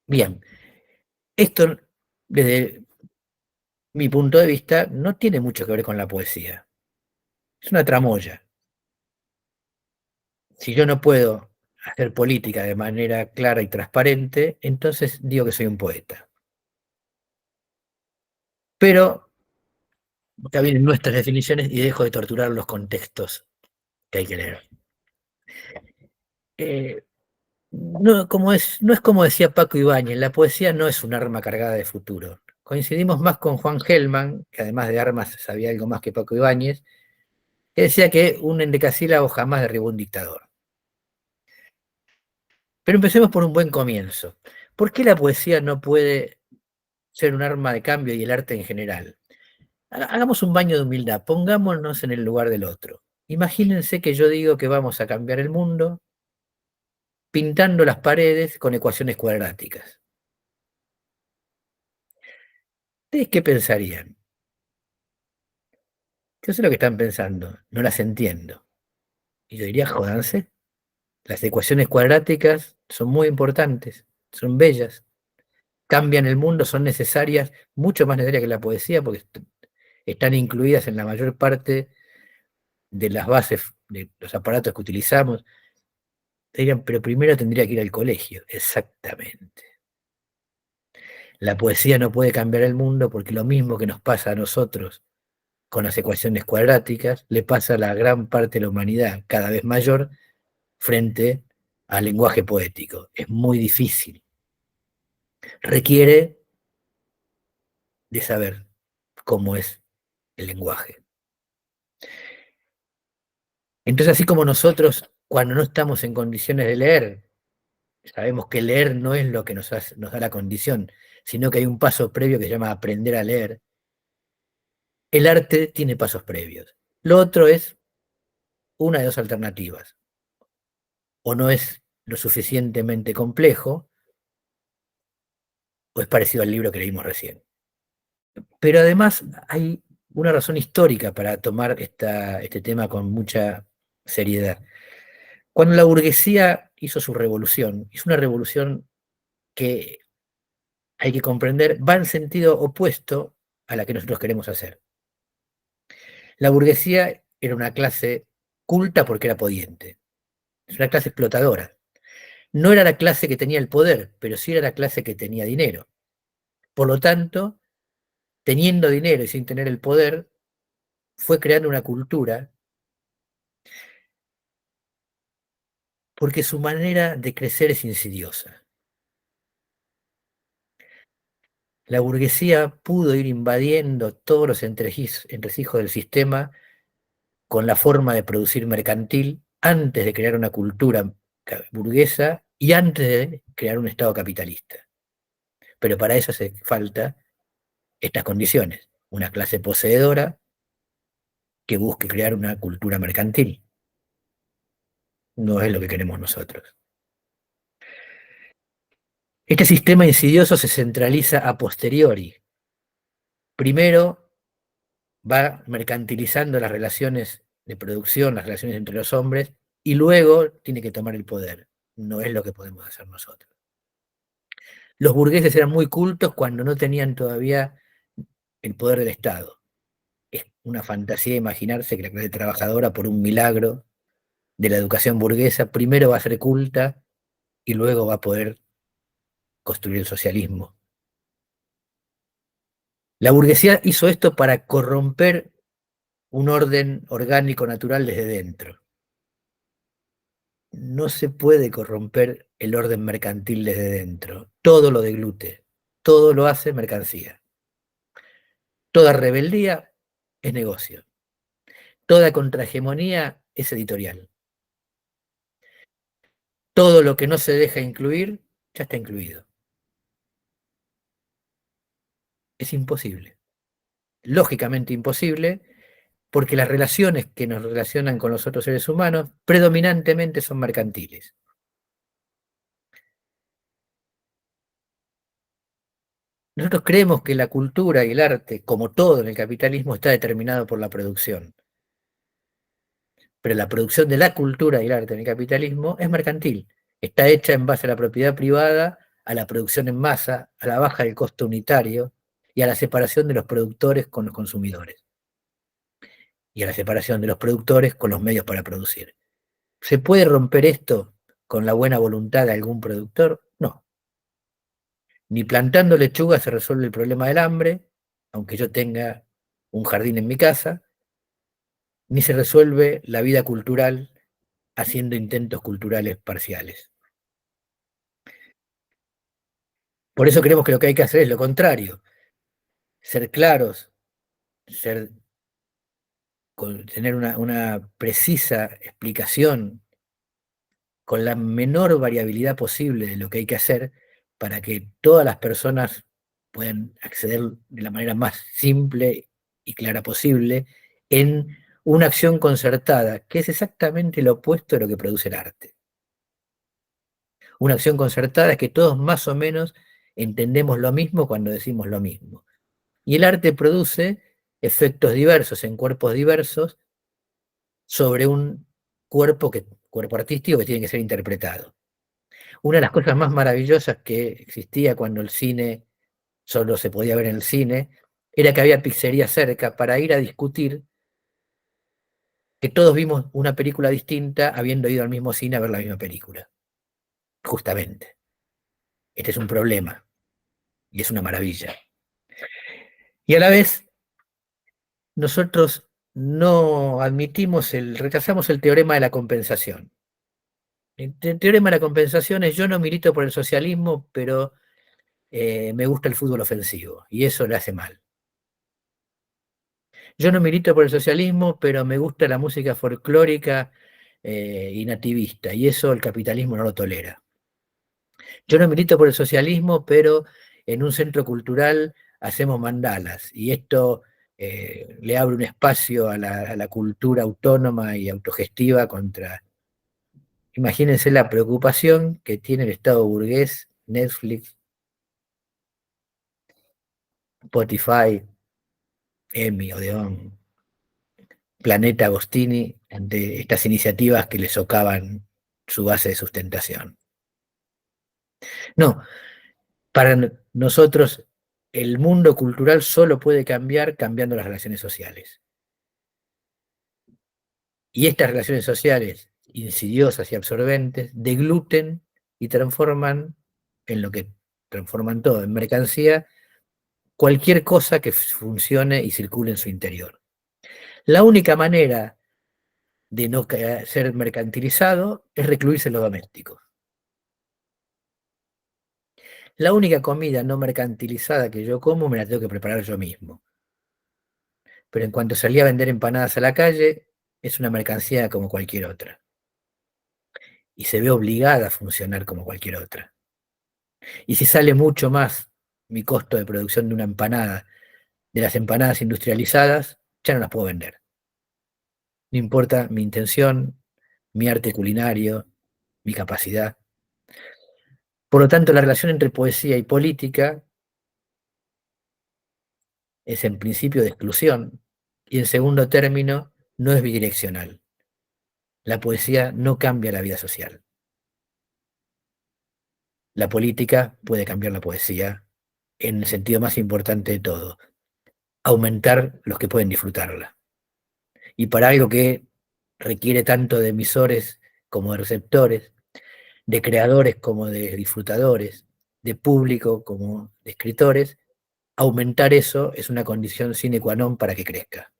Bien, esto desde mi punto de vista no tiene mucho que ver con la poesía. Es una tramoya. Si yo no puedo hacer política de manera clara y transparente, entonces digo que soy un poeta. Pero acá vienen nuestras definiciones y dejo de torturar los contextos que hay que leer. No, no es como decía Paco Ibáñez, la poesía no es un arma cargada de futuro. Coincidimos más con Juan Gelman, que además de armas sabía algo más que Paco Ibáñez, que decía que un endecasílabo jamás derribó un dictador. Pero empecemos por un buen comienzo. ¿Por qué la poesía no puede ser un arma de cambio y el arte en general? Hagamos un baño de humildad, pongámonos en el lugar del otro. Imagínense que yo digo que vamos a cambiar el mundo pintando las paredes con ecuaciones cuadráticas. ¿Ustedes qué pensarían? Yo sé lo que están pensando, no las entiendo. Y yo diría, jódanse. Las ecuaciones cuadráticas son muy importantes, son bellas, cambian el mundo, son necesarias, mucho más necesarias que la poesía, porque están incluidas en la mayor parte de las bases de los aparatos que utilizamos. Te dirían, pero primero tendría que ir al colegio. Exactamente. La poesía no puede cambiar el mundo porque lo mismo que nos pasa a nosotros con las ecuaciones cuadráticas, le pasa a la gran parte de la humanidad, cada vez mayor, frente al lenguaje poético. Es muy difícil. Requiere de saber cómo es el lenguaje. Entonces, así como nosotros, cuando no estamos en condiciones de leer, sabemos que leer no es lo que nos da la condición, sino que hay un paso previo que se llama aprender a leer. El arte tiene pasos previos. Lo otro es una de dos alternativas. O no es lo suficientemente complejo, o es parecido al libro que leímos recién. Pero además hay una razón histórica para tomar este tema con mucha seriedad. Cuando la burguesía hizo su revolución, hizo una revolución que hay que comprender, va en sentido opuesto a la que nosotros queremos hacer. La burguesía era una clase culta porque era pudiente, es una clase explotadora. No era la clase que tenía el poder, pero sí era la clase que tenía dinero. Por lo tanto, teniendo dinero y sin tener el poder, fue creando una cultura porque su manera de crecer es insidiosa. La burguesía pudo ir invadiendo todos los entresijos del sistema con la forma de producir mercantil antes de crear una cultura burguesa y antes de crear un Estado capitalista. Pero para eso hace falta estas condiciones, una clase poseedora que busque crear una cultura mercantil. No es lo que queremos nosotros. Este sistema insidioso se centraliza a posteriori. Primero va mercantilizando las relaciones de producción, las relaciones entre los hombres, y luego tiene que tomar el poder. No es lo que podemos hacer nosotros. Los burgueses eran muy cultos cuando no tenían todavía el poder del Estado. Es una fantasía imaginarse que la clase trabajadora, por un milagro de la educación burguesa, primero va a ser culta y luego va a poder construir el socialismo. La burguesía hizo esto para corromper un orden orgánico natural desde dentro. No se puede corromper el orden mercantil desde dentro. Todo lo deglute, todo lo hace mercancía. Toda rebeldía es negocio. Toda contrahegemonía es editorial. Todo lo que no se deja incluir ya está incluido. Es imposible. Lógicamente imposible, porque las relaciones que nos relacionan con los otros seres humanos predominantemente son mercantiles. Nosotros creemos que la cultura y el arte, como todo en el capitalismo, está determinado por la producción. Pero la producción de la cultura y el arte en el capitalismo es mercantil. Está hecha en base a la propiedad privada, a la producción en masa, a la baja del costo unitario y a la separación de los productores con los consumidores. Y a la separación de los productores con los medios para producir. ¿Se puede romper esto con la buena voluntad de algún productor? No. Ni plantando lechuga se resuelve el problema del hambre, aunque yo tenga un jardín en mi casa, ni se resuelve la vida cultural haciendo intentos culturales parciales. Por eso creemos que lo que hay que hacer es lo contrario, ser claros, tener una precisa explicación con la menor variabilidad posible de lo que hay que hacer para que todas las personas puedan acceder de la manera más simple y clara posible en una acción concertada, que es exactamente lo opuesto de lo que produce el arte. Una acción concertada es que todos más o menos entendemos lo mismo cuando decimos lo mismo. Y el arte produce efectos diversos en cuerpos diversos sobre un cuerpo que cuerpo artístico que tiene que ser interpretado. Una de las cosas más maravillosas que existía cuando el cine solo se podía ver en el cine era que había pizzerías cerca para ir a discutir que todos vimos una película distinta habiendo ido al mismo cine a ver la misma película. Justamente. Este es un problema y es una maravilla. Y a la vez, nosotros no admitimos rechazamos el teorema de la compensación. El teorema de la compensación es: yo no milito por el socialismo, pero me gusta el fútbol ofensivo, y eso le hace mal. Yo no milito por el socialismo, pero me gusta la música folclórica y nativista, y eso el capitalismo no lo tolera. Yo no milito por el socialismo, pero en un centro cultural hacemos mandalas, y esto le abre un espacio a la cultura autónoma y autogestiva contra... Imagínense la preocupación que tiene el Estado burgués, Netflix, Spotify, Emmy, Odeón, Planeta Agostini, ante estas iniciativas que le socavan su base de sustentación. No, para nosotros el mundo cultural solo puede cambiar cambiando las relaciones sociales. Y estas relaciones sociales, insidiosas y absorbentes, degluten y transforman en lo que transforman todo, en mercancía, cualquier cosa que funcione y circule en su interior. La única manera de no ser mercantilizado es recluirse en lo doméstico. La única comida no mercantilizada que yo como me la tengo que preparar yo mismo. Pero en cuanto salí a vender empanadas a la calle, es una mercancía como cualquier otra. Y se ve obligada a funcionar como cualquier otra. Y si sale mucho más mi costo de producción de una empanada, de las empanadas industrializadas, ya no las puedo vender. No importa mi intención, mi arte culinario, mi capacidad. Por lo tanto, la relación entre poesía y política es en principio de exclusión y en segundo término no es bidireccional. La poesía no cambia la vida social. La política puede cambiar la poesía en el sentido más importante de todo: aumentar los que pueden disfrutarla. Y para algo que requiere tanto de emisores como de receptores, de creadores como de disfrutadores, de público como de escritores, aumentar eso es una condición sine qua non para que crezca.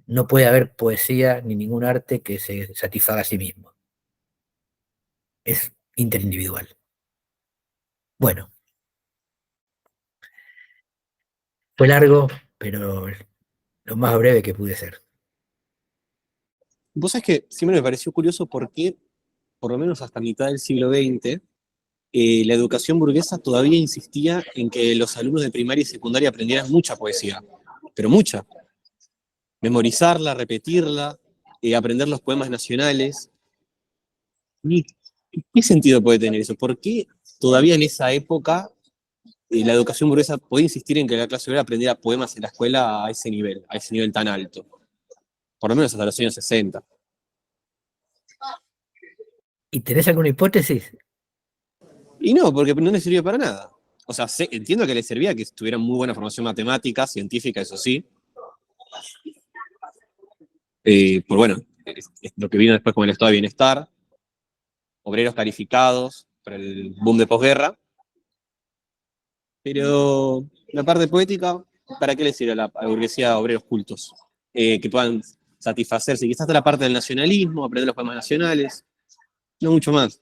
No puede haber poesía ni ningún arte que se satisfaga a sí mismo. Es interindividual. Bueno, fue largo, pero lo más breve que pude ser. Vos sabés que siempre me pareció curioso por qué, por lo menos hasta mitad del siglo XX, la educación burguesa todavía insistía en que los alumnos de primaria y secundaria aprendieran mucha poesía, pero mucha. Memorizarla, repetirla, aprender los poemas nacionales. ¿Y qué sentido puede tener eso? ¿Por qué todavía en esa época la educación burguesa podía insistir en que la clase obrera aprendiera poemas en la escuela a ese nivel tan alto? Por lo menos hasta los años 60. ¿Y tenés alguna hipótesis? Y no, porque no les sirvió para nada. O sea, entiendo que les servía que tuvieran muy buena formación matemática, científica, eso sí. Por bueno, es lo que vino después con el estado de bienestar, obreros calificados para el boom de posguerra. Pero la parte poética, ¿para qué les sirve a la burguesía de obreros cultos? Que puedan satisfacerse. Quizás hasta la parte del nacionalismo, aprender los poemas nacionales, no mucho más.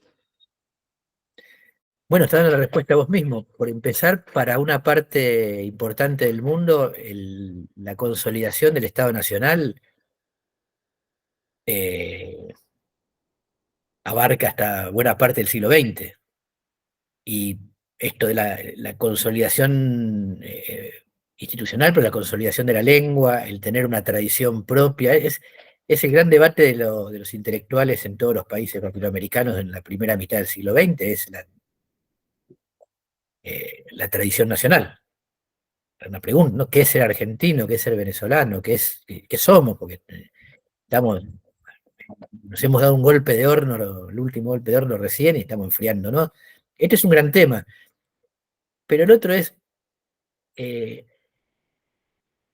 Bueno, está dando la respuesta vos mismo. Por empezar, para una parte importante del mundo, la consolidación del Estado Nacional eh, abarca hasta buena parte del siglo XX. Y esto de la consolidación institucional, pero la consolidación de la lengua, el tener una tradición propia, es el gran debate de los intelectuales en todos los países latinoamericanos en la primera mitad del siglo XX, es la tradición nacional. Una pregunta, ¿no? ¿Qué es ser argentino? ¿Qué es ser venezolano? ¿Qué somos? Porque estamos Nos hemos dado un golpe de horno, el último golpe de horno recién y estamos enfriando, ¿no? Este es un gran tema, pero el otro es, eh,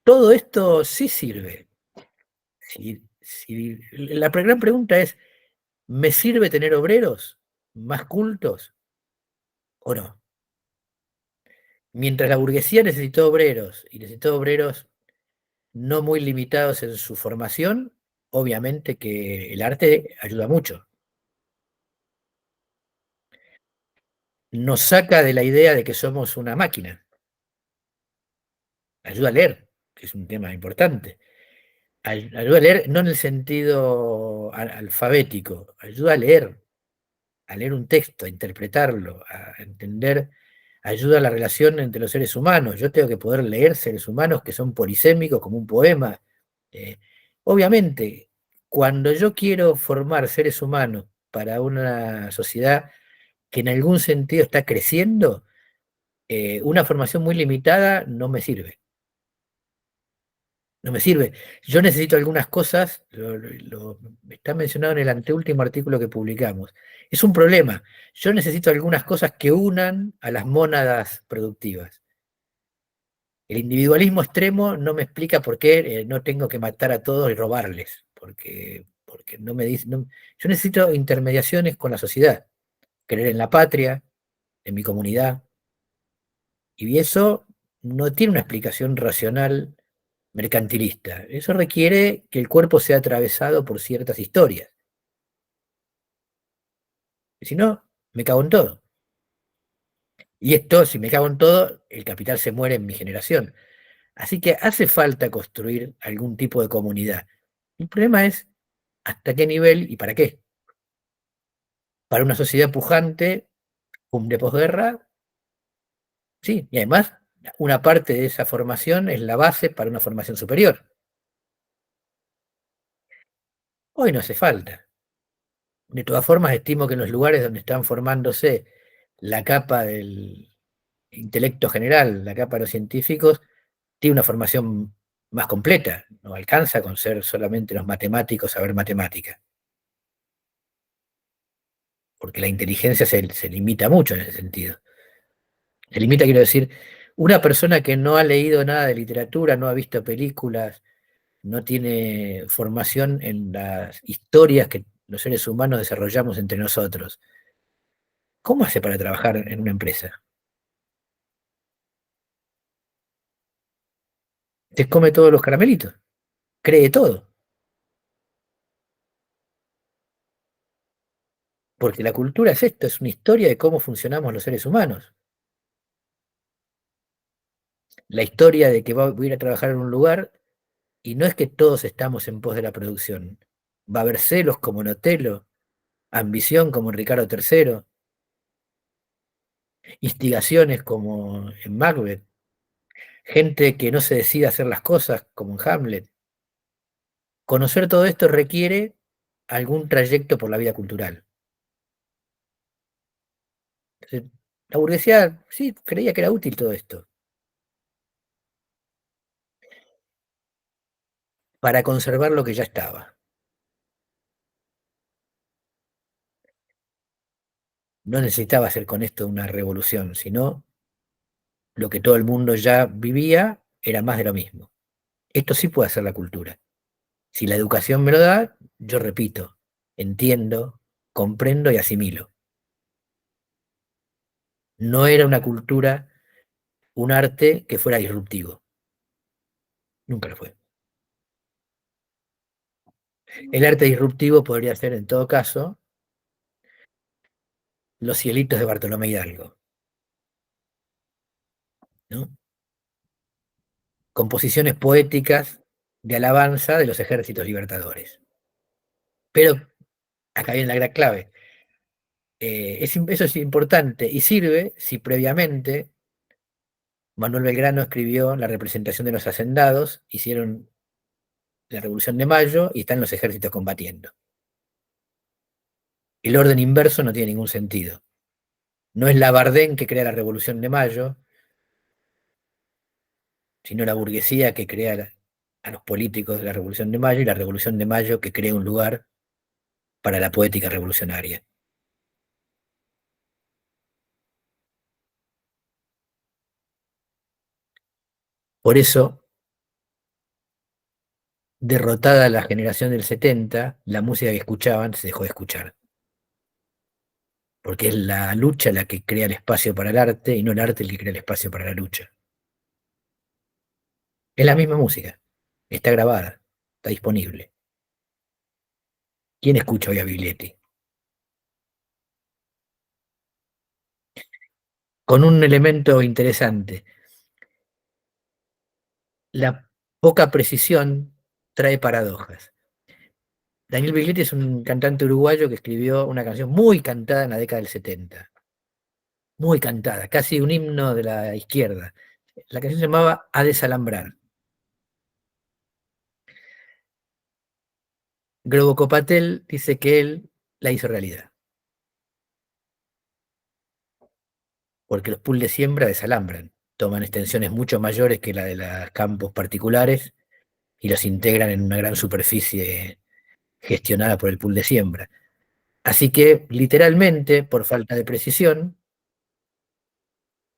todo esto sí sirve. La gran pregunta es, ¿me sirve tener obreros más cultos o no? Mientras la burguesía necesitó obreros y necesitó obreros no muy limitados en su formación, obviamente que el arte ayuda mucho. Nos saca de la idea de que somos una máquina. Ayuda a leer, que es un tema importante. Ayuda a leer no en el sentido alfabético, ayuda a leer un texto, a interpretarlo, a entender, ayuda a la relación entre los seres humanos. Yo tengo que poder leer seres humanos que son polisémicos como un poema. Eh, Obviamente, cuando yo quiero formar seres humanos para una sociedad que en algún sentido está creciendo, una formación muy limitada no me sirve. No me sirve. Yo necesito algunas cosas, está mencionado en el anteúltimo artículo que publicamos. Es un problema. Yo necesito algunas cosas que unan a las mónadas productivas. El individualismo extremo no me explica por qué no tengo que matar a todos y robarles, porque no me dice, yo necesito intermediaciones con la sociedad, creer en la patria, en mi comunidad, y eso no tiene una explicación racional mercantilista. Eso requiere que el cuerpo sea atravesado por ciertas historias. Y si no, me cago en todo. Y esto, si me cago en todo, el capital se muere en mi generación. Así que hace falta construir algún tipo de comunidad. El problema es hasta qué nivel y para qué. Para una sociedad pujante, de posguerra, sí. Y además, una parte de esa formación es la base para una formación superior. Hoy no hace falta. De todas formas, estimo que en los lugares donde están formándose la capa del intelecto general, la capa de los científicos, tiene una formación más completa. No alcanza con ser solamente los matemáticos saber matemática. Porque la inteligencia se limita mucho en ese sentido. Se limita, quiero decir, una persona que no ha leído nada de literatura, no ha visto películas, no tiene formación en las historias que los seres humanos desarrollamos entre nosotros. ¿Cómo hace para trabajar en una empresa? Se come todos los caramelitos, cree todo, porque la cultura es esto, es una historia de cómo funcionamos los seres humanos. La historia de que voy a ir a trabajar en un lugar y no es que todos estamos en pos de la producción. Va a haber celos como en Otelo, ambición como en Ricardo III, instigaciones como en Macbeth, gente que no se decide hacer las cosas como en Hamlet. Conocer todo esto requiere algún trayecto por la vida cultural. Entonces, la burguesía sí creía que era útil todo esto para conservar lo que ya estaba. No necesitaba hacer con esto una revolución, sino lo que todo el mundo ya vivía era más de lo mismo. Esto sí puede hacer la cultura. Si la educación me lo da, yo repito, entiendo, comprendo y asimilo. No era una cultura, un arte que fuera disruptivo. Nunca lo fue. El arte disruptivo podría ser, en todo caso, los cielitos de Bartolomé Hidalgo, ¿no? Composiciones poéticas de alabanza de los ejércitos libertadores. Pero acá viene la gran clave. Eso es importante y sirve si previamente Manuel Belgrano escribió la representación de los hacendados, hicieron la Revolución de Mayo y están los ejércitos combatiendo. El orden inverso no tiene ningún sentido. No es la Bardén que crea la Revolución de Mayo, sino la burguesía que crea a los políticos de la Revolución de Mayo y la Revolución de Mayo que crea un lugar para la poética revolucionaria. Por eso, derrotada la generación del 70, la música que escuchaban se dejó de escuchar, porque es la lucha la que crea el espacio para el arte y no el arte el que crea el espacio para la lucha. Es la misma música, está grabada, está disponible. ¿Quién escucha hoy a Biglietti? Con un elemento interesante, la poca precisión trae paradojas. Daniel Biglietti es un cantante uruguayo que escribió una canción muy cantada en la década del 70, muy cantada, casi un himno de la izquierda. La canción se llamaba A Desalambrar. Grobo Copatel dice que él la hizo realidad, porque los pools de siembra desalambran, toman extensiones mucho mayores que la de los campos particulares y los integran en una gran superficie gestionada por el pool de siembra. Así que, literalmente, por falta de precisión,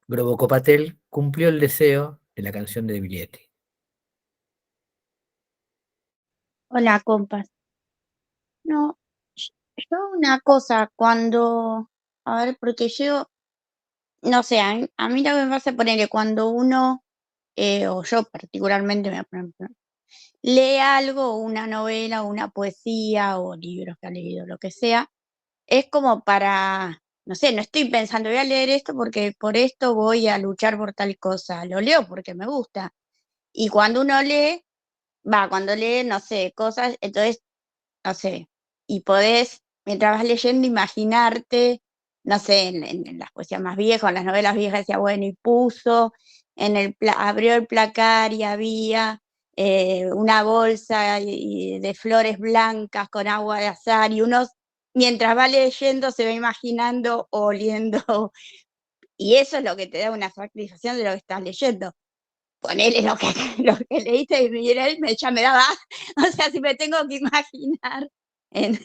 Grobo Copatel cumplió el deseo de la canción de Biglietti. Hola, compas. No, yo una cosa, a ver, porque yo, no sé, a mí lo que me pasa ponerle cuando uno, o yo particularmente, lee algo, una novela, una poesía, o libros que ha leído, lo que sea, es como para, no sé, no estoy pensando, voy a leer esto porque por esto voy a luchar por tal cosa, lo leo porque me gusta. Y cuando uno lee, cuando lee, no sé, cosas, entonces no sé, y podés, mientras vas leyendo, imaginarte, no sé, en las poesías más viejas, en las novelas viejas, decía, bueno, y puso, abrió el placar y había una bolsa de flores blancas con agua de azar, y uno, mientras va leyendo, se va imaginando, oliendo, y eso es lo que te da una satisfacción de lo que estás leyendo. Ponele lo que, lo que leíste y ya me daba, o sea, si me tengo que imaginar, en,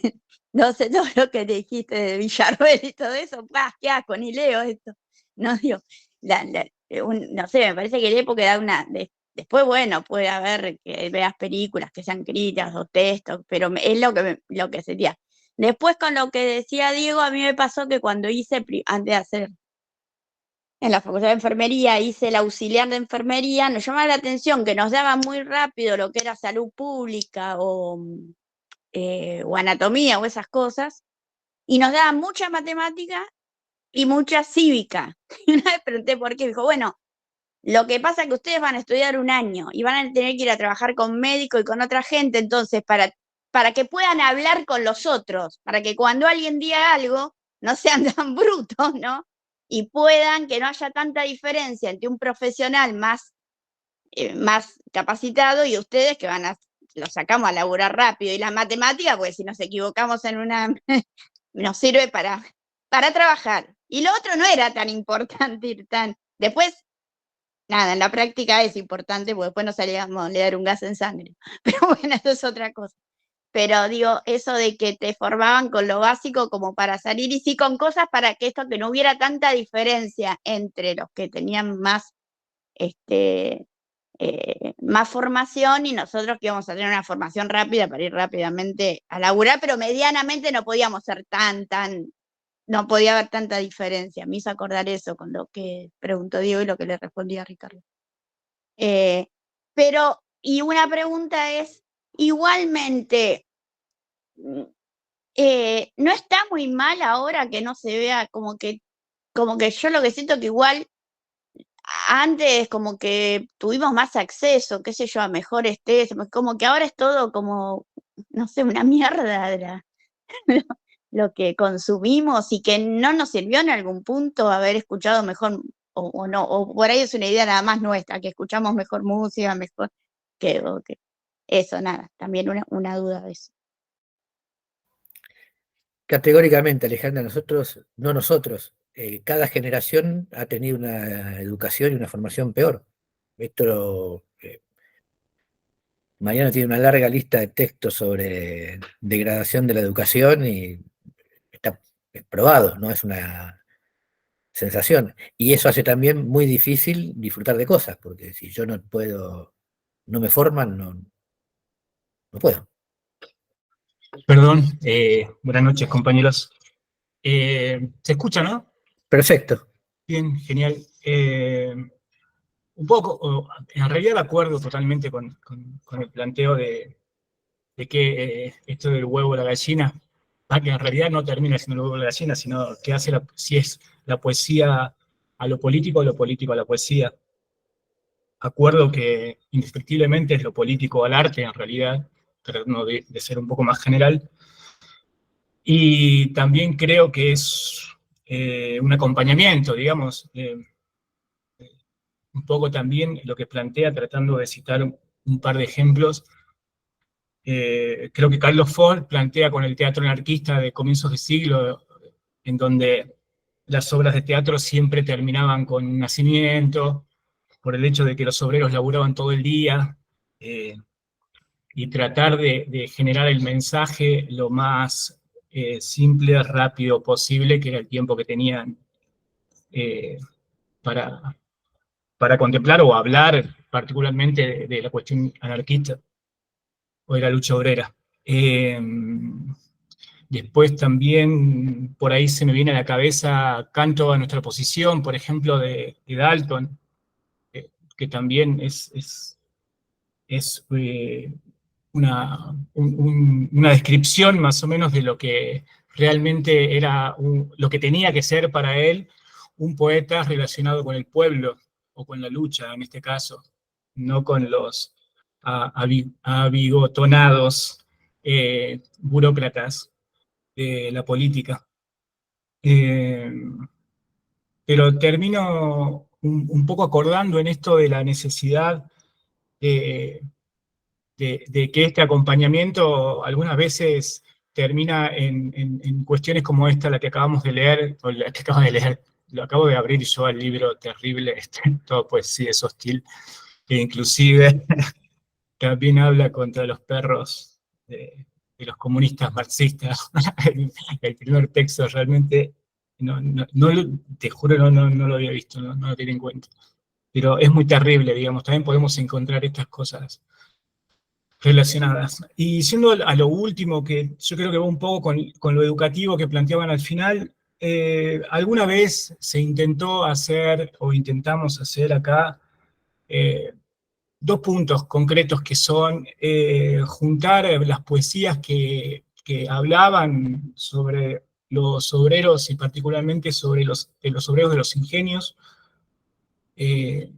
no sé, todo lo que dijiste de Villarroel y todo eso, qué asco, ni leo esto. No, digo, no sé, me parece que la época da después, bueno, puede haber que veas películas que sean críticas o textos, pero es lo que sería. Después, con lo que decía Diego, a mí me pasó que cuando antes de hacer en la Facultad de Enfermería, hice el auxiliar de enfermería, nos llamaba la atención que nos daba muy rápido lo que era salud pública o anatomía o esas cosas, y nos daba mucha matemática y mucha cívica. Y una vez pregunté por qué, me dijo, bueno, lo que pasa es que ustedes van a estudiar un año y van a tener que ir a trabajar con médicos y con otra gente, entonces para que puedan hablar con los otros, para que cuando alguien diga algo no sean tan brutos, ¿no? Y puedan, que no haya tanta diferencia entre un profesional más capacitado y ustedes que los sacamos a laburar rápido. Y la matemática, pues si nos equivocamos en una, nos sirve para trabajar. Y lo otro no era tan importante ir Después, nada, en la práctica es importante porque después nos salíamos a leer un gas en sangre. Pero bueno, eso es otra cosa. Pero digo, eso de que te formaban con lo básico como para salir y sí con cosas para que no hubiera tanta diferencia entre los que tenían más formación y nosotros que íbamos a tener una formación rápida para ir rápidamente a laburar, pero medianamente no podíamos ser no podía haber tanta diferencia. Me hizo acordar eso con lo que preguntó Diego y lo que le respondí a Ricardo. Y una pregunta es, igualmente, no está muy mal ahora que no se vea como que yo lo que siento que igual antes como que tuvimos más acceso, qué sé yo, a mejores test, como que ahora es todo como, no sé, una mierda lo que consumimos y que no nos sirvió en algún punto haber escuchado mejor o no, o por ahí es una idea nada más nuestra, que escuchamos mejor música, mejor que eso, nada, también una duda de eso. Categóricamente, Alejandra, no nosotros, cada generación ha tenido una educación y una formación peor. Esto Mariano tiene una larga lista de textos sobre degradación de la educación y está probado, no es una sensación. Y eso hace también muy difícil disfrutar de cosas, porque si yo no puedo, no me forman, no puedo. Perdón, buenas noches, compañeros. ¿Se escucha, no? Perfecto. Bien, genial. Un poco, en realidad de acuerdo totalmente con el planteo de que esto del huevo o la gallina, que en realidad no termina siendo el huevo o la gallina, sino que hace si es la poesía a lo político o lo político a la poesía. Acuerdo que indefectiblemente es lo político al arte, en realidad, tratando de ser un poco más general. Y también creo que es un acompañamiento, digamos, un poco también lo que plantea, tratando de citar un par de ejemplos. Creo que Carlos Ford plantea con el teatro anarquista de comienzos de siglo, en donde las obras de teatro siempre terminaban con un nacimiento, por el hecho de que los obreros laburaban todo el día, y tratar de generar el mensaje lo más simple, rápido posible, que era el tiempo que tenían eh, para, para contemplar o hablar particularmente de la cuestión anarquista o de la lucha obrera. Después también por ahí se me viene a la cabeza Canto a nuestra posición, por ejemplo, de Dalton, que también es una descripción más o menos de lo que realmente era lo que tenía que ser para él un poeta relacionado con el pueblo o con la lucha en este caso, no con los abigotonados burócratas de la política. Eh, pero termino un poco acordando en esto de la necesidad de, de que este acompañamiento algunas veces termina en cuestiones como esta, la que acabamos de leer, o la que acabo de leer, lo acabo de abrir yo el libro terrible, todo poesía es hostil, que inclusive también habla contra los perros de los comunistas marxistas. El primer texto realmente, te juro, no lo había visto, no lo tenía en cuenta. Pero es muy terrible, digamos, también podemos encontrar estas cosas relacionadas. Y siendo a lo último, que yo creo que va un poco con lo educativo que planteaban al final, alguna vez se intentó hacer, o intentamos hacer acá, dos puntos concretos que son juntar las poesías que hablaban sobre los obreros y particularmente sobre los obreros de los ingenios, eh,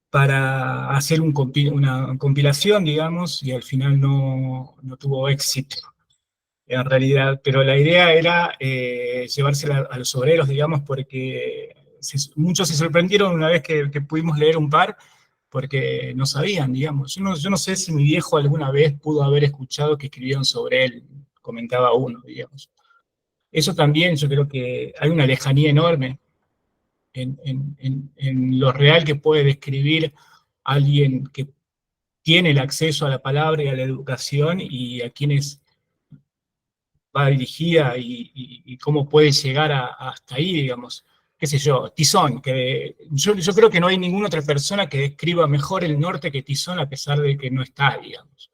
para hacer una compilación, digamos, y al final no tuvo éxito en realidad, pero la idea era llevársela a los obreros, digamos, porque muchos se sorprendieron una vez que pudimos leer un par, porque no sabían, digamos. Yo no sé si mi viejo alguna vez pudo haber escuchado que escribieron sobre él, comentaba uno, digamos. Eso también yo creo que hay una lejanía enorme en lo real que puede describir alguien que tiene el acceso a la palabra y a la educación y a quienes va dirigida y cómo puede llegar hasta ahí, digamos. Qué sé yo, Tizón, que yo creo que no hay ninguna otra persona que describa mejor el norte que Tizón, a pesar de que no está, digamos.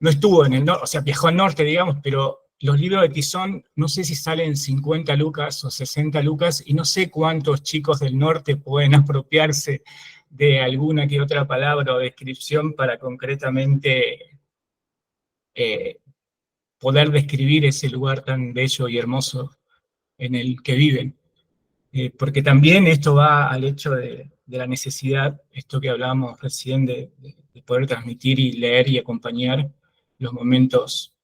No estuvo en el norte, o sea, viajó al norte, digamos, pero los libros de Tizón, no sé si salen 50 lucas o 60 lucas, y no sé cuántos chicos del norte pueden apropiarse de alguna que otra palabra o descripción para concretamente poder describir ese lugar tan bello y hermoso en el que viven. Porque también esto va al hecho de la necesidad, esto que hablábamos recién, de poder transmitir y leer y acompañar los momentos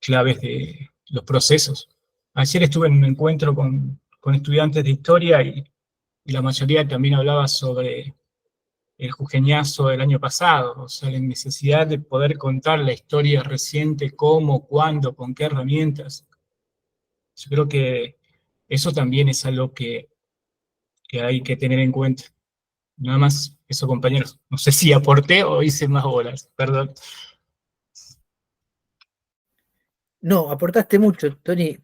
claves de los procesos. Ayer estuve en un encuentro con estudiantes de historia y la mayoría también hablaba sobre el jujeñazo del año pasado, o sea, la necesidad de poder contar la historia reciente, cómo, cuándo, con qué herramientas. Yo creo que eso también es algo que hay que tener en cuenta. Nada más eso, compañeros. No sé si aporté o hice más bolas, perdón. No, aportaste mucho, Tony,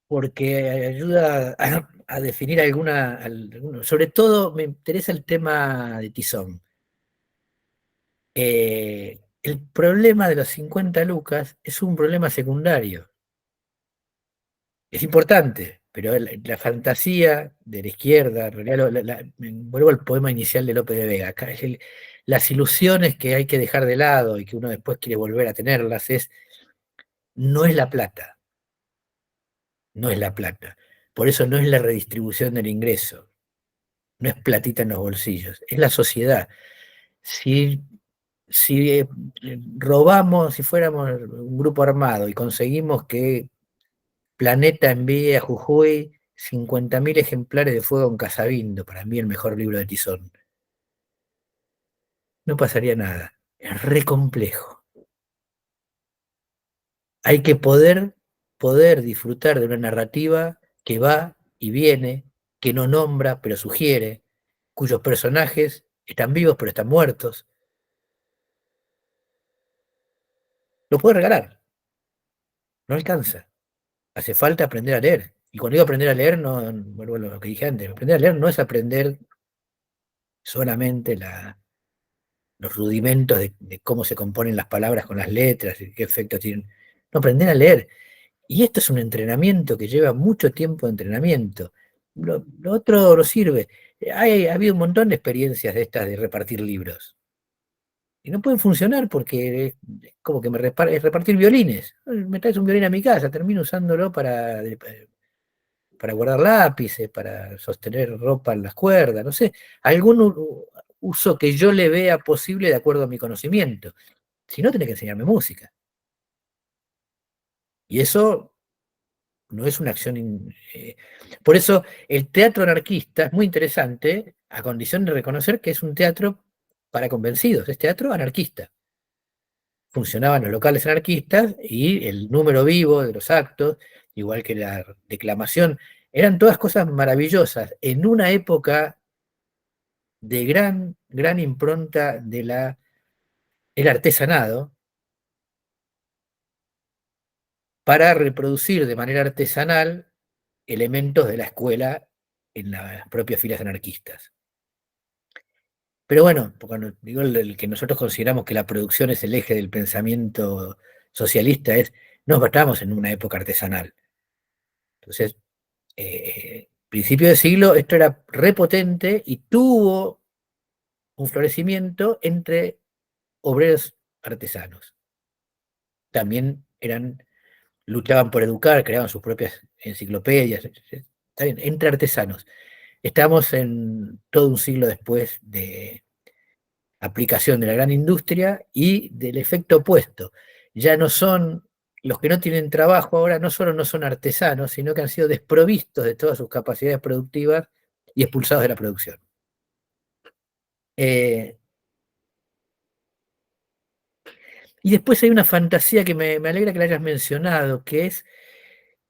porque ayuda a definir sobre todo me interesa el tema de Tizón. El problema de los 50 lucas es un problema secundario. Es importante, pero la fantasía de la izquierda, en realidad, vuelvo al poema inicial de Lope de Vega, acá las ilusiones que hay que dejar de lado y que uno después quiere volver a tenerlas no es la plata, no es la plata. Por eso no es la redistribución del ingreso, no es platita en los bolsillos, es la sociedad. Si, si robamos, si fuéramos un grupo armado y conseguimos que Planeta envíe a Jujuy 50.000 ejemplares de Fuego en Casabindo, para mí el mejor libro de Tizón, no pasaría nada. Es re complejo. Hay que poder disfrutar de una narrativa que va y viene, que no nombra pero sugiere, cuyos personajes están vivos pero están muertos. Lo puede regalar, no alcanza. Hace falta aprender a leer. Y cuando digo aprender a leer, no, vuelvo a lo que dije antes, aprender a leer no es aprender solamente los rudimentos de cómo se componen las palabras con las letras y qué efectos tienen. No, aprender a leer. Y esto es un entrenamiento que lleva mucho tiempo de entrenamiento. Lo otro no sirve. Ha habido un montón de experiencias de estas de repartir libros. Y no pueden funcionar porque es como que es repartir violines. Me traes un violín a mi casa, termino usándolo para guardar lápices, para sostener ropa en las cuerdas, no sé. Algún uso que yo le vea posible de acuerdo a mi conocimiento. Si no, tenés que enseñarme música. Y eso no es una acción. Por eso el teatro anarquista es muy interesante, a condición de reconocer que es un teatro para convencidos, es teatro anarquista. Funcionaban los locales anarquistas y el número vivo de los actos, igual que la declamación, eran todas cosas maravillosas en una época de gran impronta el artesanado, para reproducir de manera artesanal elementos de la escuela en las propias filas anarquistas. Pero bueno, cuando digo el que nosotros consideramos que la producción es el eje del pensamiento socialista, no estamos en una época artesanal. Entonces, principio de siglo, esto era repotente y tuvo un florecimiento entre obreros artesanos. También luchaban por educar, creaban sus propias enciclopedias, está bien, entre artesanos. Estamos en todo un siglo después de aplicación de la gran industria y del efecto opuesto. Ya no son, los que no tienen trabajo ahora no solo no son artesanos, sino que han sido desprovistos de todas sus capacidades productivas y expulsados de la producción. Y después hay una fantasía que me alegra que la hayas mencionado, que es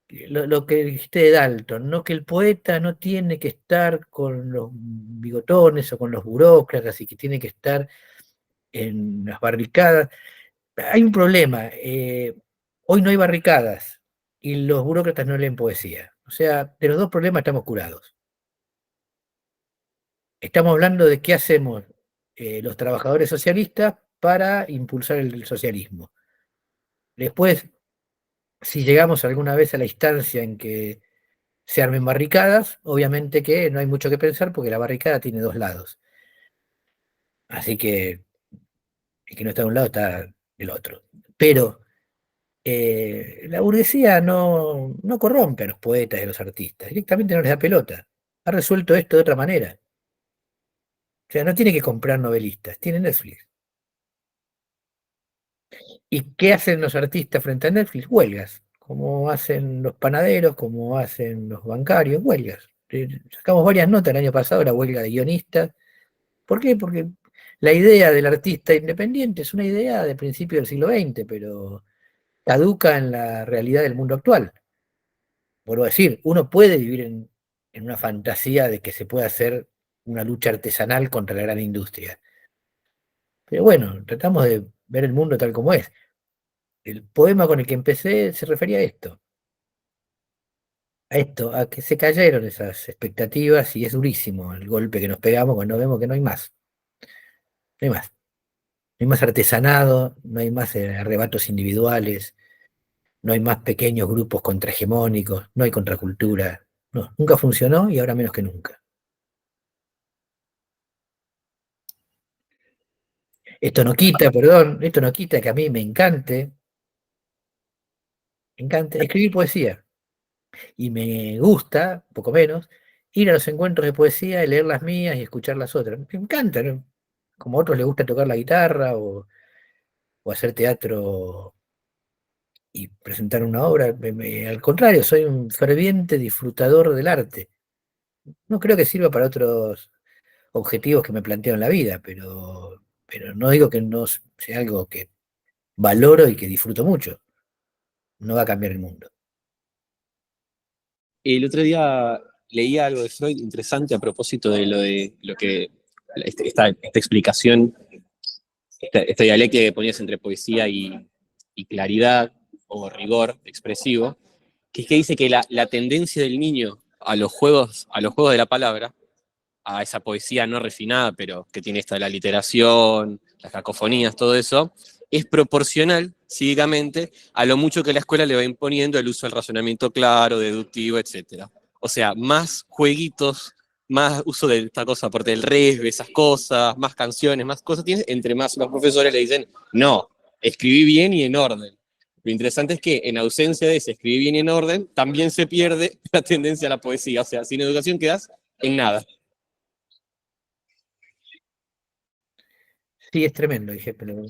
lo que dijiste de Dalton, ¿no? Que el poeta no tiene que estar con los bigotones o con los burócratas y que tiene que estar en las barricadas. Hay un problema. Hoy no hay barricadas y los burócratas no leen poesía. O sea, de los dos problemas estamos curados. Estamos hablando de qué hacemos los trabajadores socialistas para impulsar el socialismo. Después, si llegamos alguna vez a la instancia en que se armen barricadas, obviamente que no hay mucho que pensar porque la barricada tiene dos lados. Así que el que no está de un lado está del otro. Pero la burguesía no corrompe a los poetas y a los artistas, directamente no les da pelota. Ha resuelto esto de otra manera. O sea, no tiene que comprar novelistas, tiene Netflix. ¿Y qué hacen los artistas frente a Netflix? Huelgas, como hacen los panaderos, como hacen los bancarios, huelgas. Sacamos varias notas el año pasado, la huelga de guionistas. ¿Por qué? Porque la idea del artista independiente es una idea de principio del siglo XX, pero caduca en la realidad del mundo actual. Vuelvo a decir, uno puede vivir en una fantasía de que se puede hacer una lucha artesanal contra la gran industria. Pero bueno, tratamos de ver el mundo tal como es. El poema con el que empecé se refería a esto, a que se cayeron esas expectativas y es durísimo el golpe que nos pegamos cuando vemos que no hay más. No hay más. No hay más artesanado, no hay más arrebatos individuales, no hay más pequeños grupos contrahegemónicos, no hay contracultura. No, nunca funcionó y ahora menos que nunca. Esto no quita, perdón, esto no quita que a mí me encante escribir poesía. Y me gusta, poco menos, ir a los encuentros de poesía y leer las mías y escuchar las otras. Me encanta, ¿no? Como a otros les gusta tocar la guitarra o hacer teatro y presentar una obra. Al contrario, soy un ferviente disfrutador del arte. No creo que sirva para otros objetivos que me planteo en la vida, pero no digo que no sea algo que valoro y que disfruto mucho. No va a cambiar el mundo. El otro día leía algo de Freud interesante a propósito de lo que esta explicación, esta dialéctica que ponías entre poesía y claridad o rigor expresivo, que es que dice que la tendencia del niño a los juegos de la palabra, a esa poesía no refinada, pero que tiene esta de la literación, las cacofonías, todo eso, es proporcional, cívicamente, a lo mucho que la escuela le va imponiendo el uso del razonamiento claro, deductivo, etc. O sea, más jueguitos, más uso de esta cosa, por del resbe, esas cosas, más canciones, más cosas tienes, entre más los profesores le dicen, no, escribí bien y en orden. Lo interesante es que en ausencia de ese escribí bien y en orden, también se pierde la tendencia a la poesía. O sea, sin educación quedas en nada. Sí, es tremendo, dije, pero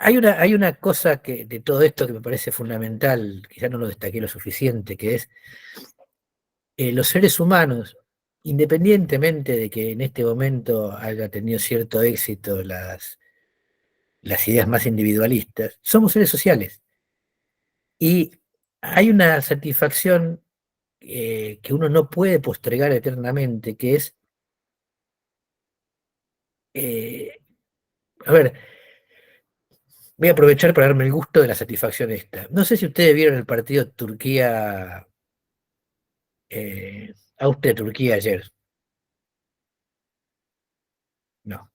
hay una cosa que, de todo esto que me parece fundamental, quizá no lo destaqué lo suficiente, que es los seres humanos, independientemente de que en este momento haya tenido cierto éxito las ideas más individualistas, somos seres sociales. Y hay una satisfacción que uno no puede postergar eternamente, que es, eh, a ver, voy a aprovechar para darme el gusto de la satisfacción esta. No sé si ustedes vieron el partido Turquía, Austria-Turquía ayer. No.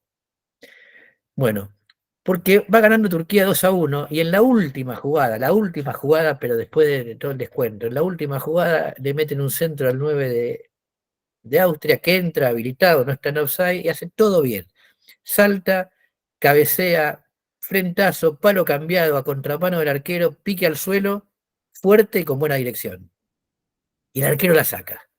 Bueno, porque va ganando Turquía 2-1 y en la última jugada, pero después de todo el descuento, en la última jugada le meten un centro al 9 de Austria que entra habilitado, no está en offside y hace todo bien. Salta, cabecea, frentazo, palo cambiado a contramano del arquero, pique al suelo, fuerte y con buena dirección. Y el arquero la saca.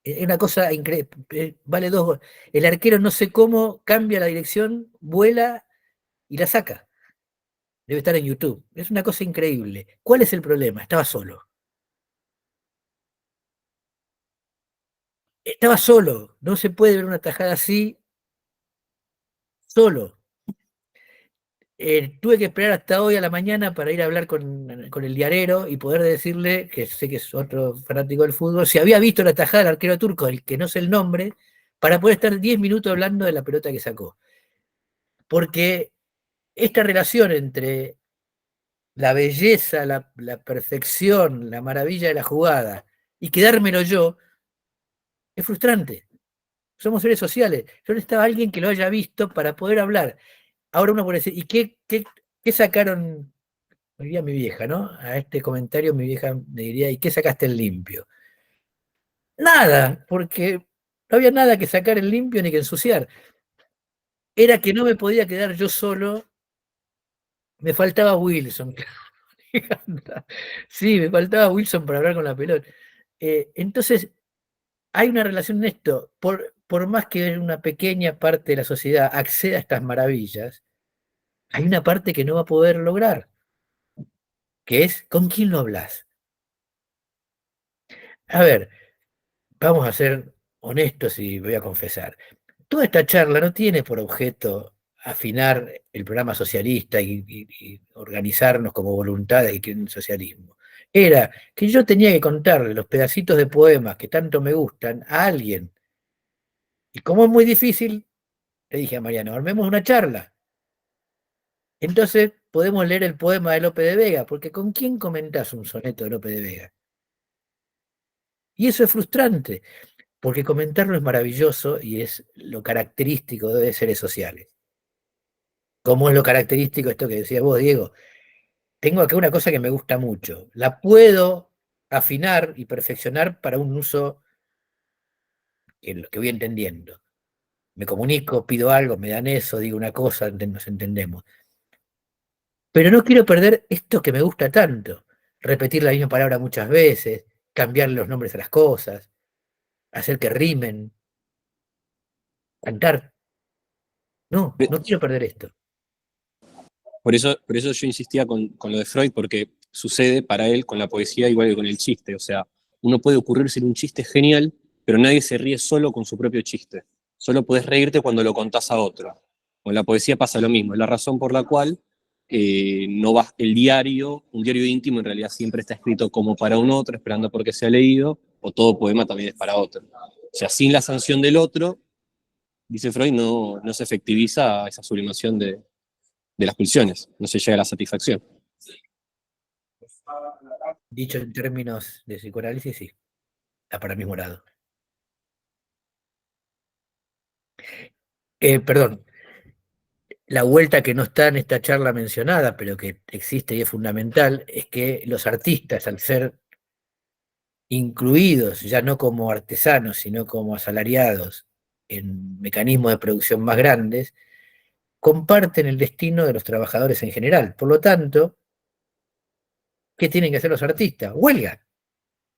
Es una cosa increíble, vale 2 goles. El arquero no sé cómo cambia la dirección, vuela y la saca. Debe estar en YouTube. Es una cosa increíble. ¿Cuál es el problema? Estaba solo. Estaba solo. No se puede ver una tajada así solo. Tuve que esperar hasta hoy a la mañana para ir a hablar con el diarero y poder decirle, que sé que es otro fanático del fútbol, si había visto la tajada del arquero turco, el que no sé el nombre, para poder estar 10 minutos hablando de la pelota que sacó. Porque esta relación entre la belleza, la perfección, la maravilla de la jugada y quedármelo yo, es frustrante. Somos seres sociales. Yo necesitaba a alguien que lo haya visto para poder hablar. Ahora uno puede decir, ¿y qué sacaron? Me diría mi vieja, ¿no? A este comentario mi vieja me diría, ¿y qué sacaste en limpio? Nada, porque no había nada que sacar en limpio ni que ensuciar. Era que no me podía quedar yo solo, me faltaba Wilson. Sí, me faltaba Wilson para hablar con la pelota. Entonces, hay una relación en esto. Por más que una pequeña parte de la sociedad acceda a estas maravillas, hay una parte que no va a poder lograr, que es ¿con quién lo hablas? A ver, vamos a ser honestos y voy a confesar. Toda esta charla no tiene por objeto afinar el programa socialista y organizarnos como voluntades y que un socialismo. era que yo tenía que contarle los pedacitos de poemas que tanto me gustan a alguien. Y como es muy difícil, le dije a Mariano, armemos una charla. Entonces podemos leer el poema de Lope de Vega, porque ¿con quién comentás un soneto de Lope de Vega? Y eso es frustrante, porque comentarlo es maravilloso y es lo característico de seres sociales. Como es lo característico esto que decías vos, Diego. Tengo acá una cosa que me gusta mucho. La puedo afinar y perfeccionar para un uso en lo que voy entendiendo. Me comunico, pido algo, me dan eso, digo una cosa, nos entendemos. Pero no quiero perder esto que me gusta tanto. Repetir la misma palabra muchas veces, cambiarle los nombres a las cosas, hacer que rimen, cantar. No, no quiero perder esto. Por eso yo insistía con lo de Freud, porque sucede para él con la poesía igual que con el chiste. O sea, uno puede ocurrirse un chiste genial, pero nadie se ríe solo con su propio chiste. Solo podés reírte cuando lo contás a otro. Con la poesía pasa lo mismo. Es la razón por la cual no vas, un diario íntimo en realidad siempre está escrito como para un otro, esperando porque sea leído, o todo poema también es para otro. O sea, sin la sanción del otro, dice Freud, no se efectiviza esa sublimación de las pulsiones, no se llega a la satisfacción. Dicho en términos de psicoanálisis, sí, está para mi morado. Perdón, la vuelta que no está en esta charla mencionada, pero que existe y es fundamental, es que los artistas, al ser incluidos ya no como artesanos, sino como asalariados en mecanismos de producción más grandes, comparten el destino de los trabajadores en general. Por lo tanto, ¿qué tienen que hacer los artistas? Huelga.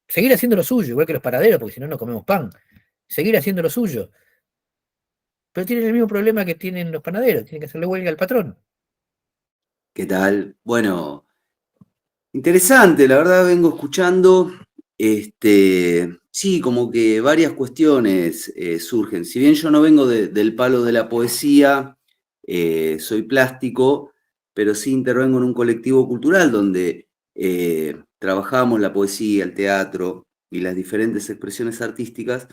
Seguir haciendo lo suyo, igual que los panaderos, porque si no, no comemos pan. Seguir haciendo lo suyo. Pero tienen el mismo problema que tienen los panaderos, tienen que hacerle huelga al patrón. ¿Qué tal? Bueno, interesante, la verdad vengo escuchando, sí, como que varias cuestiones surgen. Si bien yo no vengo del palo de la poesía, soy plástico, pero sí intervengo en un colectivo cultural donde trabajamos la poesía, el teatro y las diferentes expresiones artísticas.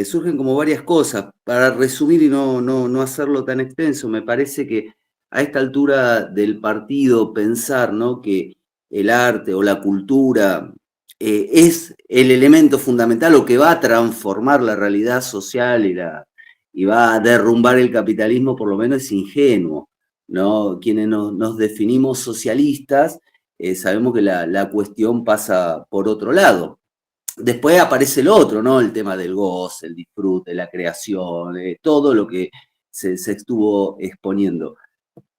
Surgen como varias cosas. Para resumir y no hacerlo tan extenso, me parece que a esta altura del partido pensar, ¿no?, que el arte o la cultura es el elemento fundamental o que va a transformar la realidad social y va a derrumbar el capitalismo, por lo menos es ingenuo, ¿no? Quienes nos definimos socialistas sabemos que la cuestión pasa por otro lado. Después aparece lo otro, ¿no? El tema del goce, el disfrute, la creación, todo lo que se estuvo exponiendo.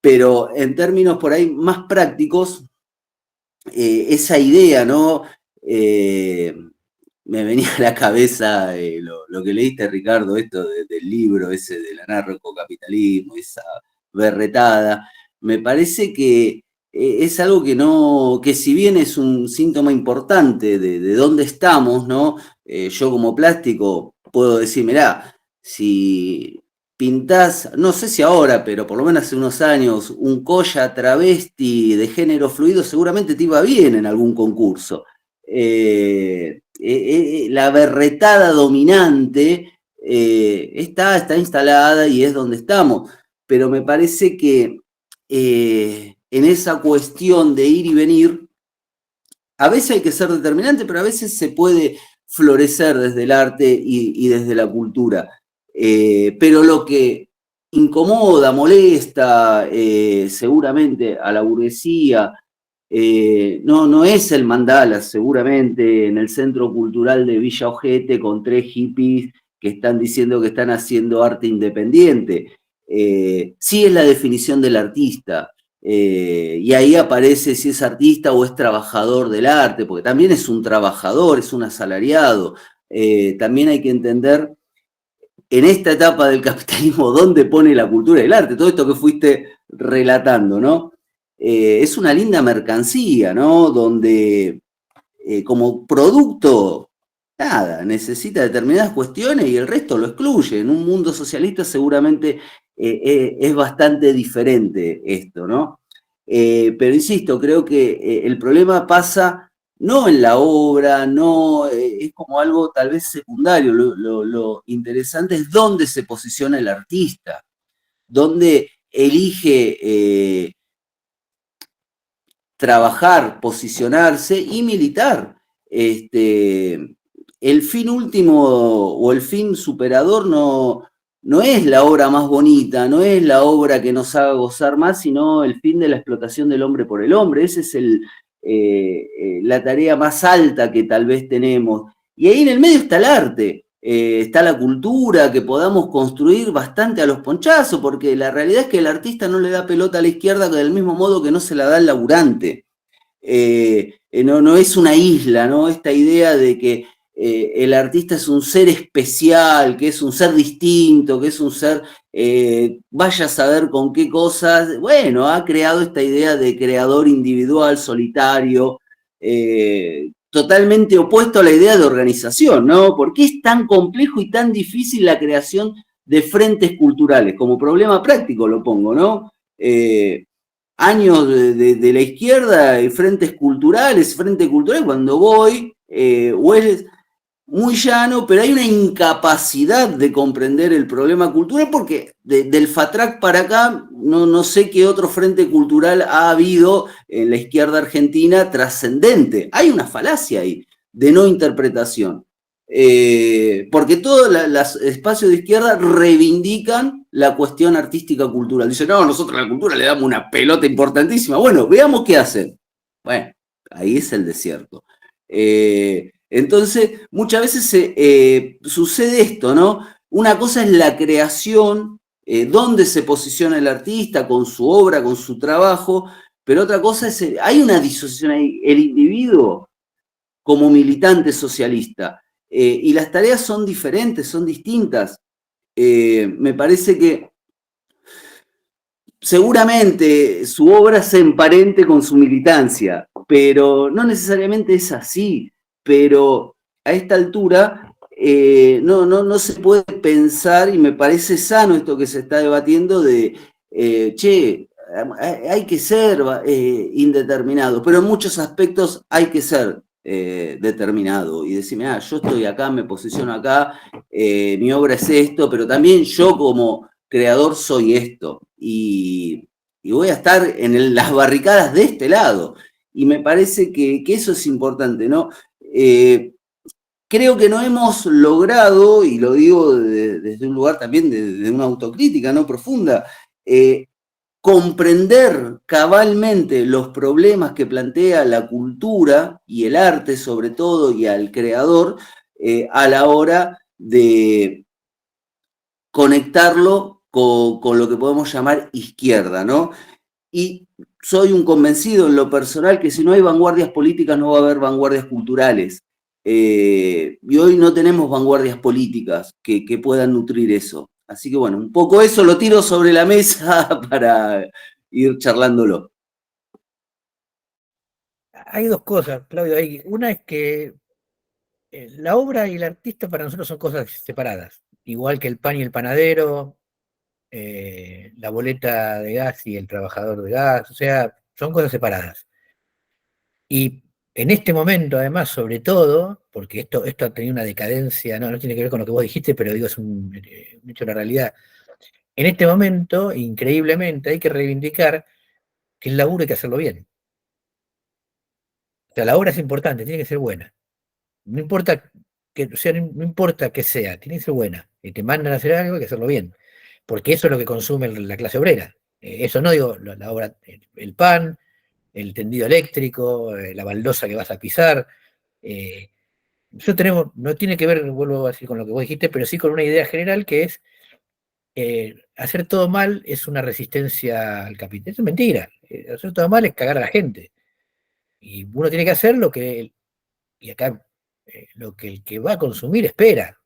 Pero en términos por ahí más prácticos, esa idea, ¿no? Me venía a la cabeza lo que leíste, Ricardo, esto del libro ese del anarcocapitalismo, esa berretada. Me parece que es algo que si bien es un síntoma importante de dónde estamos, ¿no? Yo como plástico puedo decir, mirá, si pintás, no sé si ahora, pero por lo menos hace unos años, un colla travesti de género fluido, seguramente te iba bien en algún concurso. La berretada dominante está instalada y es donde estamos, pero me parece que en esa cuestión de ir y venir, a veces hay que ser determinante, pero a veces se puede florecer desde el arte y desde la cultura. Pero lo que incomoda, molesta seguramente a la burguesía, no es el mandala, seguramente en el Centro Cultural de Villa Ojete con 3 hippies que están diciendo que están haciendo arte independiente. Sí es la definición del artista. Y ahí aparece si es artista o es trabajador del arte, porque también es un trabajador, es un asalariado. También hay que entender en esta etapa del capitalismo dónde pone la cultura y el arte, todo esto que fuiste relatando, ¿no? Es una linda mercancía, ¿no? Donde como producto, nada, necesita determinadas cuestiones y el resto lo excluye. En un mundo socialista seguramente es bastante diferente esto, ¿no? Pero insisto, creo que el problema pasa no en la obra, no, es como algo tal vez secundario. Lo interesante es dónde se posiciona el artista, dónde elige trabajar, posicionarse y militar. El fin último o el fin superador no es la obra más bonita, no es la obra que nos haga gozar más, sino el fin de la explotación del hombre por el hombre. Esa es la tarea más alta que tal vez tenemos. Y ahí en el medio está el arte, está la cultura, que podamos construir bastante a los ponchazos, porque la realidad es que el artista no le da pelota a la izquierda del mismo modo que no se la da al laburante. No es una isla, ¿no? Esta idea de que el artista es un ser especial, que es un ser distinto, que es un ser, vaya a saber con qué cosas. Bueno, ha creado esta idea de creador individual, solitario, totalmente opuesto a la idea de organización, ¿no? ¿Por qué es tan complejo y tan difícil la creación de frentes culturales? Como problema práctico lo pongo, ¿no? Años de la izquierda y frentes culturales, frente cultural, cuando voy, o es muy llano, pero hay una incapacidad de comprender el problema cultural porque del FATRAC para acá no sé qué otro frente cultural ha habido en la izquierda argentina trascendente. Hay una falacia ahí de no interpretación. Porque todos los espacios de izquierda reivindican la cuestión artística cultural. Dicen, no, nosotros a la cultura le damos una pelota importantísima. Bueno, veamos qué hacen. Bueno, ahí es el desierto. Entonces, muchas veces sucede esto, ¿no? Una cosa es la creación, dónde se posiciona el artista con su obra, con su trabajo, pero otra cosa es, hay una disociación ahí, el individuo como militante socialista. Y las tareas son diferentes, son distintas. Me parece que seguramente su obra se emparente con su militancia, pero no necesariamente es así. Pero a esta altura no se puede pensar, y me parece sano esto que se está debatiendo de, che, hay que ser indeterminado, pero en muchos aspectos hay que ser determinado y decirme, yo estoy acá, me posiciono acá, mi obra es esto, pero también yo como creador soy esto y voy a estar en las barricadas de este lado. Y me parece que eso es importante, ¿no? Creo que no hemos logrado, y lo digo desde un lugar también de una autocrítica no profunda, comprender cabalmente los problemas que plantea la cultura y el arte sobre todo y al creador a la hora de conectarlo con lo que podemos llamar izquierda, ¿no? Y soy un convencido en lo personal que si no hay vanguardias políticas no va a haber vanguardias culturales. Y hoy no tenemos vanguardias políticas que puedan nutrir eso. Así que bueno, un poco eso lo tiro sobre la mesa para ir charlándolo. Hay dos cosas, Claudio. Una es que la obra y el artista para nosotros son cosas separadas, igual que el pan y el panadero, la boleta de gas y el trabajador de gas, o sea, son cosas separadas. Y en este momento, además, sobre todo, porque esto ha tenido una decadencia, no tiene que ver con lo que vos dijiste, pero digo, es un hecho de la realidad. En este momento, increíblemente, hay que reivindicar que el laburo hay que hacerlo bien. O sea, la obra es importante, tiene que ser buena. No importa o sea, no importa que sea, tiene que ser buena. Y te mandan a hacer algo, hay que hacerlo bien. Porque eso es lo que consume la clase obrera. Eso no digo la obra, el pan, el tendido eléctrico, la baldosa que vas a pisar. Eso no tiene que ver, vuelvo a decir, con lo que vos dijiste, pero sí con una idea general que es hacer todo mal es una resistencia al capital. Eso es mentira. Hacer todo mal es cagar a la gente. Y uno tiene que hacer y acá, lo que el que va a consumir espera.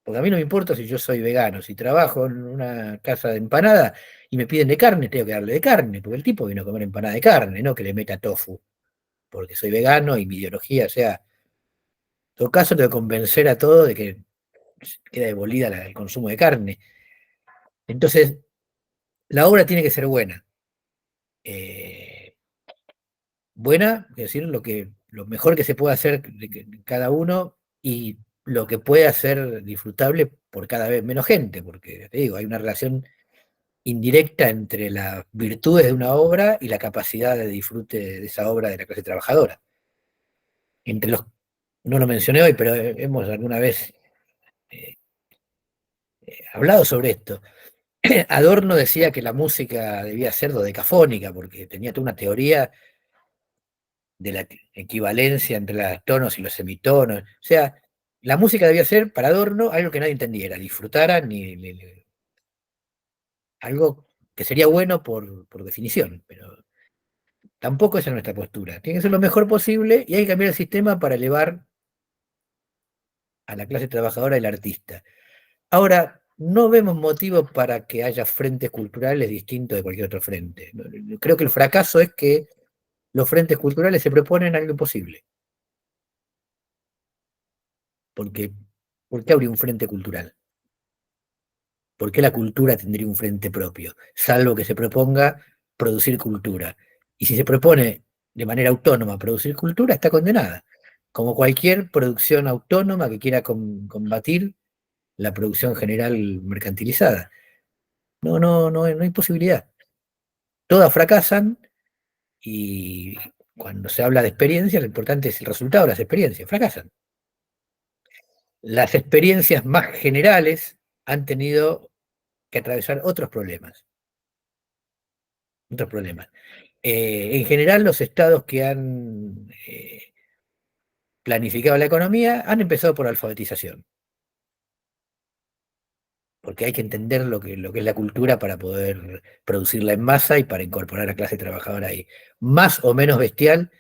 Porque a mí no me importa si yo soy vegano, si trabajo en una casa de empanada y me piden de carne, tengo que darle de carne, porque el tipo vino a comer empanada de carne, no que le meta tofu, porque soy vegano y mi ideología, o sea, en todo caso tengo que convencer a todos de que queda abolida el consumo de carne. Entonces, la obra tiene que ser buena. buena, es decir, lo mejor que se puede hacer de cada uno y lo que puede hacer disfrutable por cada vez menos gente, porque te digo, hay una relación indirecta entre las virtudes de una obra y la capacidad de disfrute de esa obra de la clase trabajadora. Entre los, no lo mencioné hoy, pero hemos alguna vez eh, hablado sobre esto. Adorno decía que la música debía ser dodecafónica, porque tenía toda una teoría de la equivalencia entre los tonos y los semitonos. O sea, la música debía ser, para Adorno, algo que nadie entendiera, disfrutara, algo que sería bueno por definición, pero tampoco esa es nuestra postura. Tiene que ser lo mejor posible y hay que cambiar el sistema para elevar a la clase trabajadora y el artista. Ahora, no vemos motivo para que haya frentes culturales distintos de cualquier otro frente. Creo que el fracaso es que los frentes culturales se proponen algo imposible. Porque, ¿por qué habría un frente cultural? ¿Por qué la cultura tendría un frente propio? Salvo que se proponga producir cultura. Y si se propone de manera autónoma producir cultura, está condenada. Como cualquier producción autónoma que quiera combatir la producción general mercantilizada. No hay posibilidad. Todas fracasan y cuando se habla de experiencias, lo importante es el resultado de las experiencias. Fracasan. Las experiencias más generales han tenido que atravesar otros problemas. Otros problemas. En general, los estados que han planificado la economía han empezado por alfabetización, porque hay que entender lo que es la cultura para poder producirla en masa y para incorporar a clase trabajadora ahí. Más o menos bestial,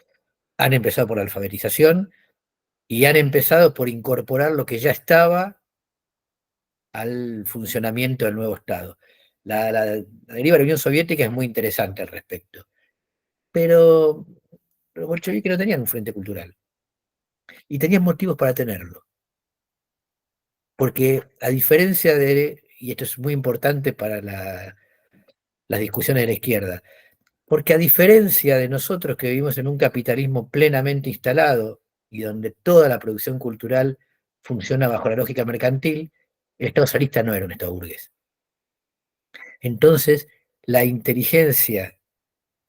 han empezado por la alfabetización y han empezado por incorporar lo que ya estaba al funcionamiento del nuevo Estado. La deriva de la Unión Soviética es muy interesante al respecto, pero los bolcheviques no tenían un frente cultural y tenían motivos para tenerlo, porque a diferencia y esto es muy importante para las discusiones de la izquierda, porque a diferencia de nosotros que vivimos en un capitalismo plenamente instalado y donde toda la producción cultural funciona bajo la lógica mercantil, el Estado zarista no era un Estado burgués. Entonces, la inteligencia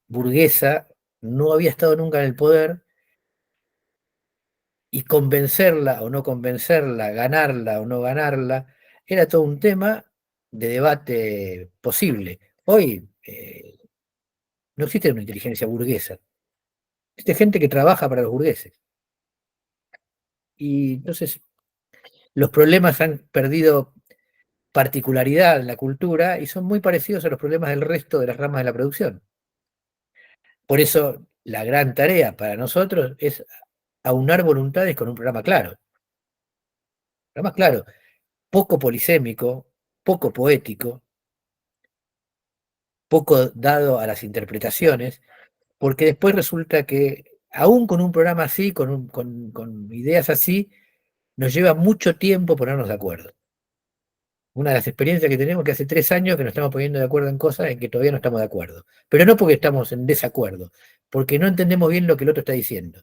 burguesa no había estado nunca en el poder y convencerla o no convencerla, ganarla o no ganarla, era todo un tema de debate posible. Hoy no existe una inteligencia burguesa, existe gente que trabaja para los burgueses. Y entonces los problemas han perdido particularidad en la cultura y son muy parecidos a los problemas del resto de las ramas de la producción. Por eso la gran tarea para nosotros es aunar voluntades con un programa claro. Programa claro, poco polisémico, poco poético, poco dado a las interpretaciones, porque después resulta que, aún con un programa así, con ideas así, nos lleva mucho tiempo ponernos de acuerdo. Una de las experiencias que tenemos que hace 3 años que nos estamos poniendo de acuerdo en cosas en que todavía no estamos de acuerdo. Pero no porque estamos en desacuerdo, porque no entendemos bien lo que el otro está diciendo.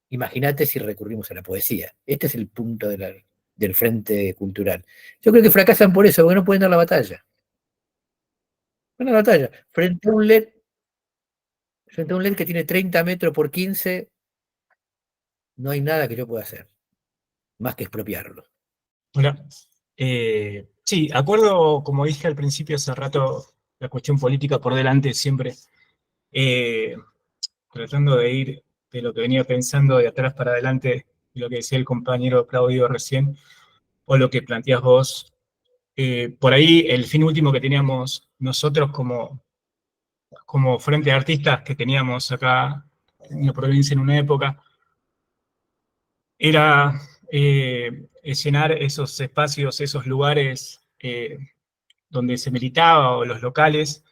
Imagínate si recurrimos a la poesía. Este es el punto del frente cultural. Yo creo que fracasan por eso, porque no pueden dar la batalla. No la batalla. Frente a un LED que tiene 30 metros por 15, no hay nada que yo pueda hacer, más que expropiarlo. Hola. Sí, acuerdo, como dije al principio hace rato, la cuestión política por delante siempre, tratando de ir de lo que venía pensando de atrás para adelante, y lo que decía el compañero Claudio recién, o lo que planteas vos. Por ahí el fin último que teníamos nosotros como frente de artistas que teníamos acá en la provincia en una época, era llenar esos espacios, esos lugares donde se militaba, o los locales,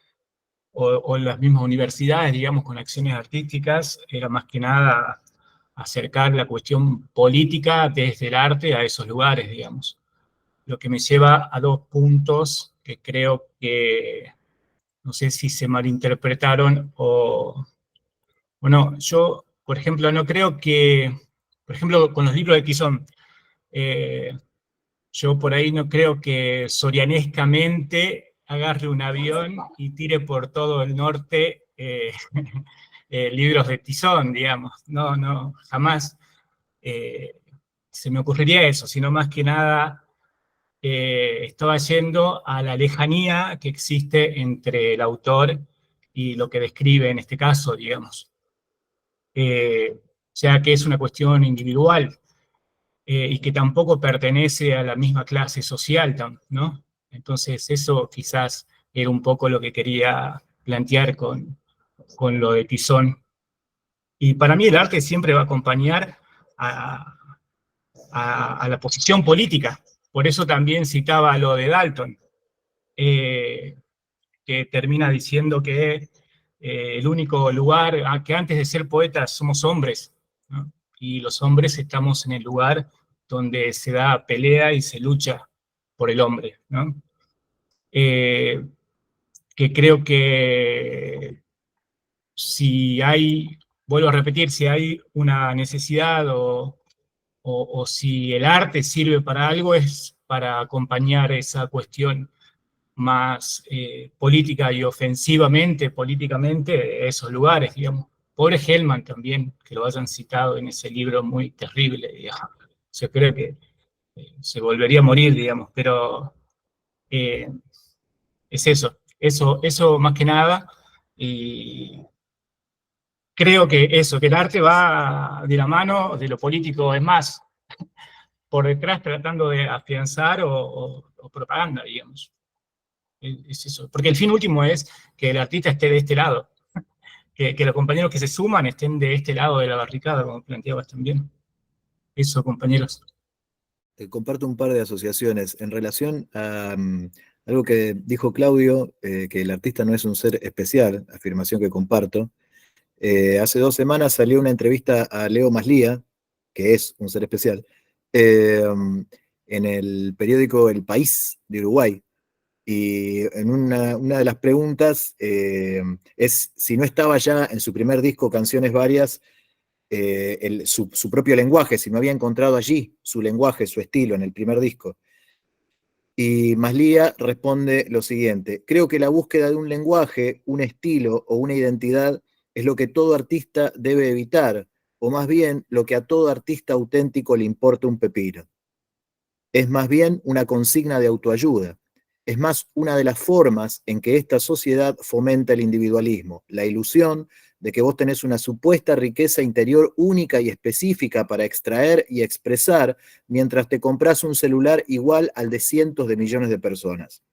o las mismas universidades, digamos, con acciones artísticas, era más que nada acercar la cuestión política desde el arte a esos lugares, digamos. Lo que me lleva a dos puntos que creo que no sé si se malinterpretaron Bueno, yo, por ejemplo, no creo que, por ejemplo, con los libros de Tizón, yo por ahí no creo que sorianescamente agarre un avión y tire por todo el norte libros de Tizón, digamos. No, no, jamás se me ocurriría eso, sino más que nada estaba yendo a la lejanía que existe entre el autor y lo que describe en este caso, digamos. Ya que es una cuestión individual y que tampoco pertenece a la misma clase social, ¿no? Entonces eso quizás era un poco lo que quería plantear con lo de Tizón. Y para mí el arte siempre va a acompañar a, a la posición política. Por eso también citaba lo de Dalton, que termina diciendo que el único lugar, que antes de ser poetas somos hombres, ¿no? Y los hombres estamos en el lugar donde se da pelea y se lucha por el hombre, ¿no? Que creo que si hay, vuelvo a repetir, si hay una necesidad o si el arte sirve para algo es para acompañar esa cuestión más política y ofensivamente, políticamente, esos lugares, digamos. Pobre Hellman también, que lo hayan citado en ese libro muy terrible, digamos. Yo creo que se volvería a morir, digamos, pero eh, es eso más que nada, y creo que eso, que el arte va de la mano de lo político, es más, por detrás tratando de afianzar o propaganda, digamos. Es eso. Porque el fin último es que el artista esté de este lado, que los compañeros que se suman estén de este lado de la barricada, como planteabas también. Eso, compañeros. Comparto un par de asociaciones en relación a algo que dijo Claudio, que el artista no es un ser especial, afirmación que comparto. Hace 2 semanas salió una entrevista a Leo Maslía, que es un ser especial, en el periódico El País de Uruguay. Y en una de las preguntas es si no estaba ya en su primer disco, Canciones Varias, su propio lenguaje, si no había encontrado allí su lenguaje, su estilo en el primer disco. Y Maslía responde lo siguiente: creo que la búsqueda de un lenguaje, un estilo o una identidad es lo que todo artista debe evitar, o más bien lo que a todo artista auténtico le importa un pepino. Es más bien una consigna de autoayuda. Es más una de las formas en que esta sociedad fomenta el individualismo, la ilusión de que vos tenés una supuesta riqueza interior única y específica para extraer y expresar mientras te compras un celular igual al de cientos de millones de personas.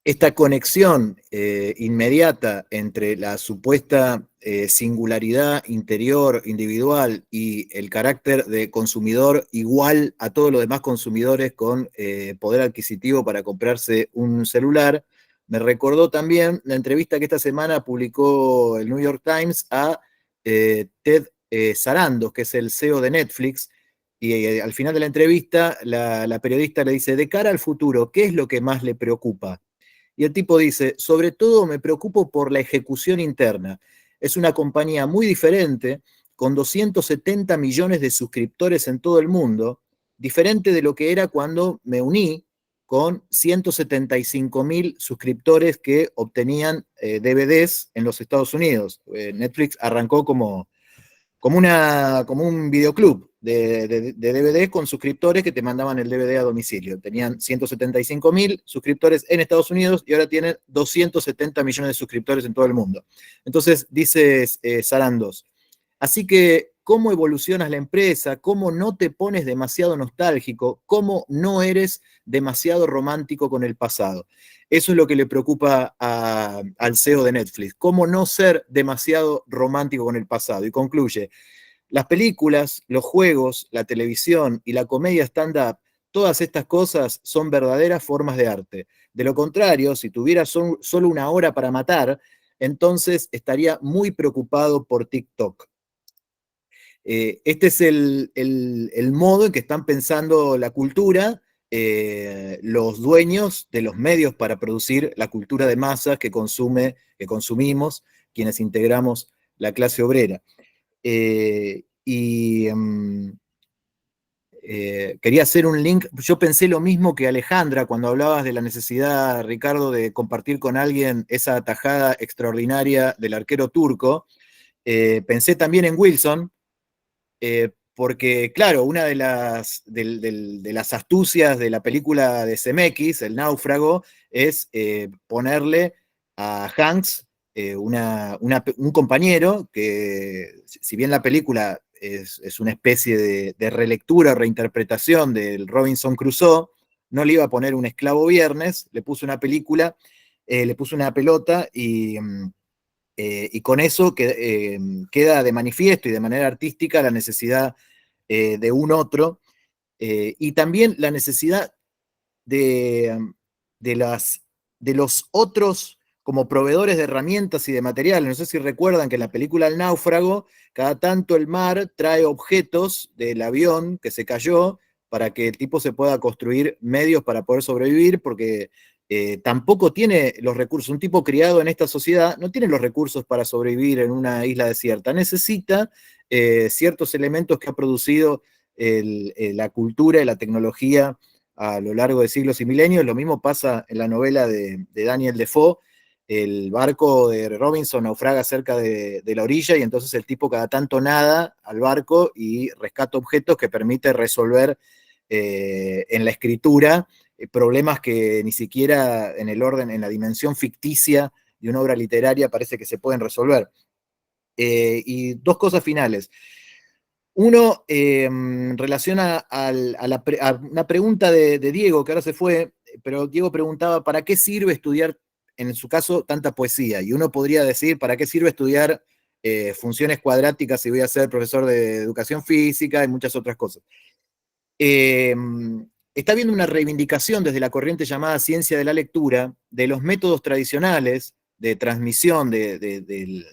Esta conexión inmediata entre la supuesta singularidad interior, individual, y el carácter de consumidor igual a todos los demás consumidores con poder adquisitivo para comprarse un celular, me recordó también la entrevista que esta semana publicó el New York Times a Ted Sarandos, que es el CEO de Netflix, y al final de la entrevista la periodista le dice: de cara al futuro, ¿qué es lo que más le preocupa? Y el tipo dice: sobre todo me preocupo por la ejecución interna. Es una compañía muy diferente, con 270 millones de suscriptores en todo el mundo, diferente de lo que era cuando me uní, con 175.000 suscriptores que obtenían DVDs en los Estados Unidos. Netflix arrancó como un videoclub de DVD con suscriptores que te mandaban el DVD a domicilio. Tenían 175.000 suscriptores en Estados Unidos y ahora tienen 270 millones de suscriptores en todo el mundo. Entonces, dice Sarandos: así que, ¿cómo evolucionas la empresa? ¿Cómo no te pones demasiado nostálgico? ¿Cómo no eres demasiado romántico con el pasado? Eso es lo que le preocupa al CEO de Netflix. ¿Cómo no ser demasiado romántico con el pasado? Y concluye: las películas, los juegos, la televisión y la comedia stand-up, todas estas cosas son verdaderas formas de arte. De lo contrario, si tuviera solo una hora para matar, entonces estaría muy preocupado por TikTok. Este es el modo en que están pensando la cultura los dueños de los medios para producir la cultura de masas que consumimos, quienes integramos la clase obrera. Quería hacer un link, yo pensé lo mismo que Alejandra cuando hablabas de la necesidad, Ricardo, de compartir con alguien esa tajada extraordinaria del arquero turco. Pensé también en Wilson, porque claro, una de las astucias de la película de Zemeckis, El náufrago, es ponerle a Hanks un compañero que, si bien la película es una especie de relectura, reinterpretación del Robinson Crusoe, no le iba a poner un esclavo viernes, le puso una película, le puso una pelota y con eso queda de manifiesto y de manera artística la necesidad de un otro y también la necesidad de, de, las, de los otros como proveedores de herramientas y de materiales. No sé si recuerdan que en la película El náufrago, cada tanto el mar trae objetos del avión que se cayó para que el tipo se pueda construir medios para poder sobrevivir, porque tampoco tiene los recursos. Un tipo criado en esta sociedad no tiene los recursos para sobrevivir en una isla desierta. Necesita ciertos elementos que ha producido la cultura y la tecnología a lo largo de siglos y milenios. Lo mismo pasa en la novela de Daniel Defoe. El barco de Robinson naufraga cerca de la orilla y entonces el tipo cada tanto nada al barco y rescata objetos que permite resolver en la escritura problemas que ni siquiera en el orden, en la dimensión ficticia de una obra literaria parece que se pueden resolver. Y dos cosas finales. Uno, relaciona a una pregunta de Diego, que ahora se fue, pero Diego preguntaba, ¿para qué sirve estudiar, en su caso, tanta poesía? Y uno podría decir, ¿para qué sirve estudiar funciones cuadráticas si voy a ser profesor de educación física y muchas otras cosas? Está habiendo una reivindicación desde la corriente llamada ciencia de la lectura de los métodos tradicionales de transmisión de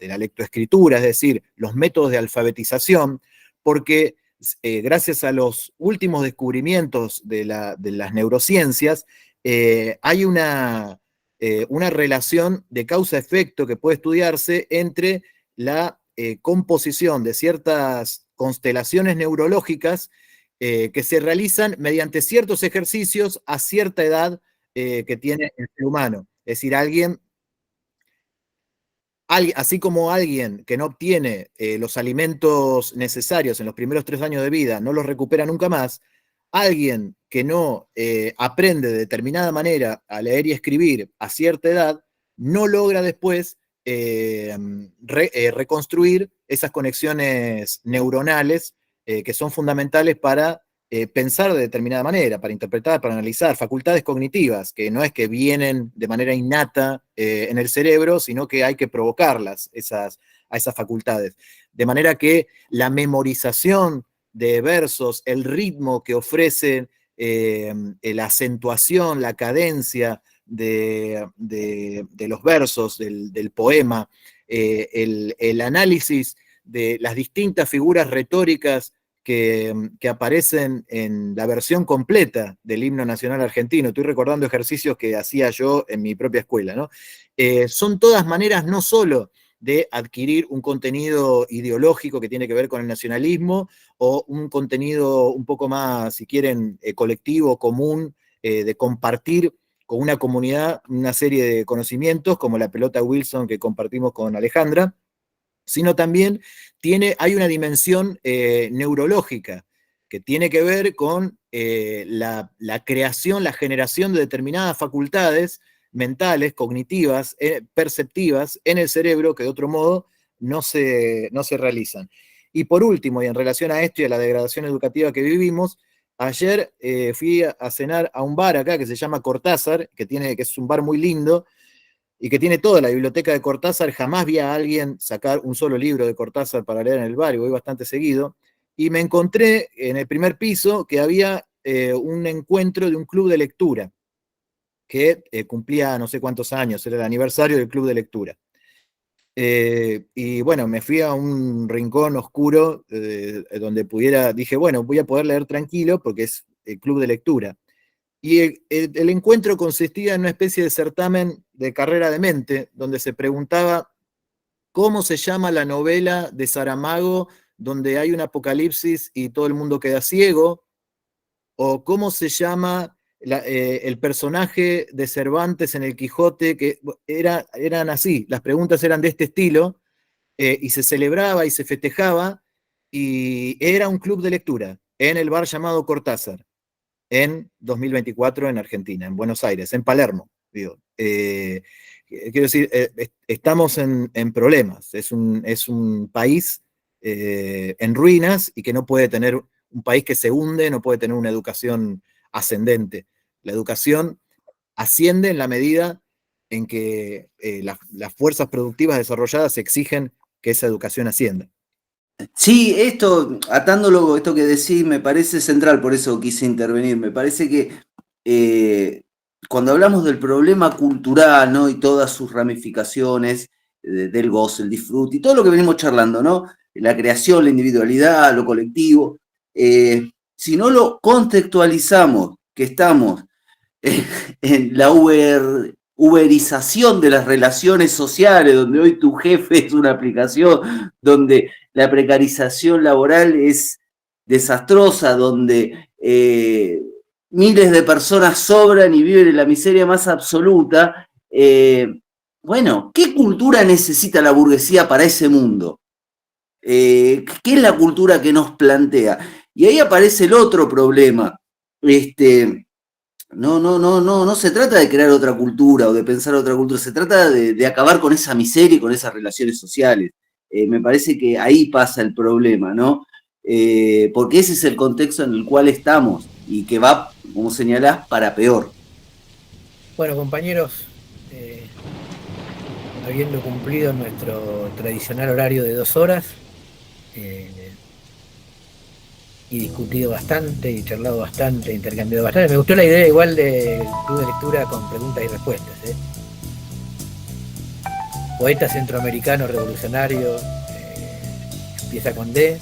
la lectoescritura, es decir, los métodos de alfabetización, porque gracias a los últimos descubrimientos de las neurociencias, hay una relación de causa-efecto que puede estudiarse entre la composición de ciertas constelaciones neurológicas que se realizan mediante ciertos ejercicios a cierta edad que tiene el ser humano. Es decir, así como alguien que no obtiene los alimentos necesarios en los primeros 3 años de vida no los recupera nunca más, alguien que no aprende de determinada manera a leer y escribir a cierta edad, no logra después reconstruir esas conexiones neuronales que son fundamentales para pensar de determinada manera, para interpretar, para analizar, facultades cognitivas, que no es que vienen de manera innata en el cerebro, sino que hay que provocarlas, a esas facultades. De manera que la memorización de versos, el ritmo que ofrecen, la acentuación, la cadencia de los versos, del poema, el análisis de las distintas figuras retóricas que aparecen en la versión completa del himno nacional argentino. Estoy recordando ejercicios que hacía yo en mi propia escuela, ¿no? Son todas maneras no solo de adquirir un contenido ideológico que tiene que ver con el nacionalismo o un contenido un poco más, si quieren, colectivo, común, de compartir con una comunidad una serie de conocimientos, como la pelota Wilson que compartimos con Alejandra, sino también hay una dimensión neurológica que tiene que ver con la creación, la generación de determinadas facultades mentales, cognitivas, perceptivas en el cerebro que de otro modo no se realizan. Y por último, y en relación a esto y a la degradación educativa que vivimos, ayer fui a cenar a un bar acá que se llama Cortázar, que es un bar muy lindo, y que tiene toda la biblioteca de Cortázar. Jamás vi a alguien sacar un solo libro de Cortázar para leer en el bar, y voy bastante seguido, y me encontré en el primer piso que había un encuentro de un club de lectura, que cumplía no sé cuántos años, era el aniversario del club de lectura. Y bueno, me fui a un rincón oscuro donde dije, bueno, voy a poder leer tranquilo porque es el club de lectura. Y el encuentro consistía en una especie de certamen de carrera de mente, donde se preguntaba ¿Cómo se llama la novela de Saramago donde hay un apocalipsis y todo el mundo queda ciego? ¿O cómo se llama el personaje de Cervantes en el Quijote? Que eran así, las preguntas eran de este estilo, y se celebraba y se festejaba, y era un club de lectura en el bar llamado Cortázar, en 2024 en Argentina, en Buenos Aires, en Palermo, digo. Quiero decir, estamos en problemas. Es un país en ruinas y que no puede tener, un país que se hunde, no puede tener una educación ascendente. La educación asciende en la medida en que las fuerzas productivas desarrolladas exigen que esa educación ascienda. Sí, atándolo, esto que decís me parece central, por eso quise intervenir. Me parece que cuando hablamos del problema cultural, ¿no? Y todas sus ramificaciones, del goce, el disfrute y todo lo que venimos charlando, ¿no? La creación, la individualidad, lo colectivo. Si no lo contextualizamos, que estamos en la uberización de las relaciones sociales, donde hoy tu jefe es una aplicación, donde la precarización laboral es desastrosa, donde miles de personas sobran y viven en la miseria más absoluta. Bueno, ¿qué cultura necesita la burguesía para ese mundo? ¿Qué es la cultura que nos plantea? Y ahí aparece el otro problema. No se trata de crear otra cultura o de pensar otra cultura, se trata de acabar con esa miseria y con esas relaciones sociales. Me parece que ahí pasa el problema, ¿no? Porque ese es el contexto en el cual estamos y que va, como señalás, para peor. Bueno, compañeros, habiendo cumplido nuestro tradicional horario de 2 horas, y discutido bastante, y charlado bastante, intercambiado bastante. Me gustó la idea igual de club de lectura con preguntas y respuestas. Poeta centroamericano revolucionario, empieza con D.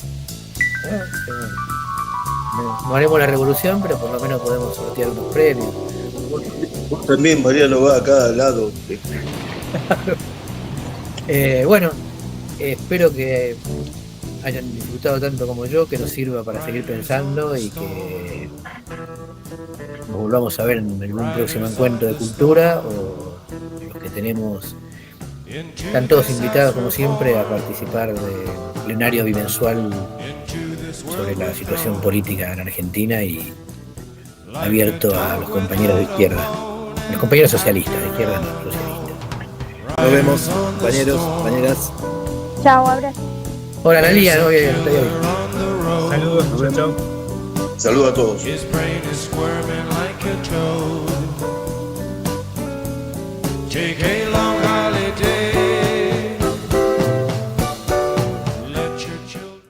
No haremos la revolución, pero por lo menos podemos sortear unos premios. Vos también, Mariano, va acá al lado. Bueno, espero que hayan disfrutado tanto como yo, que nos sirva para seguir pensando y que nos volvamos a ver en algún próximo encuentro de cultura, o los que tenemos. Están todos invitados, como siempre, a participar del plenario bimensual sobre la situación política en Argentina, y abierto a los compañeros de izquierda, los compañeros socialistas, de izquierda no, socialistas. Nos vemos, compañeros, compañeras. Chao, abrazo. Hola, Analia, no te había visto. Saludos, chao. Saludos a todos. His brain is squirming like a toad. Take a long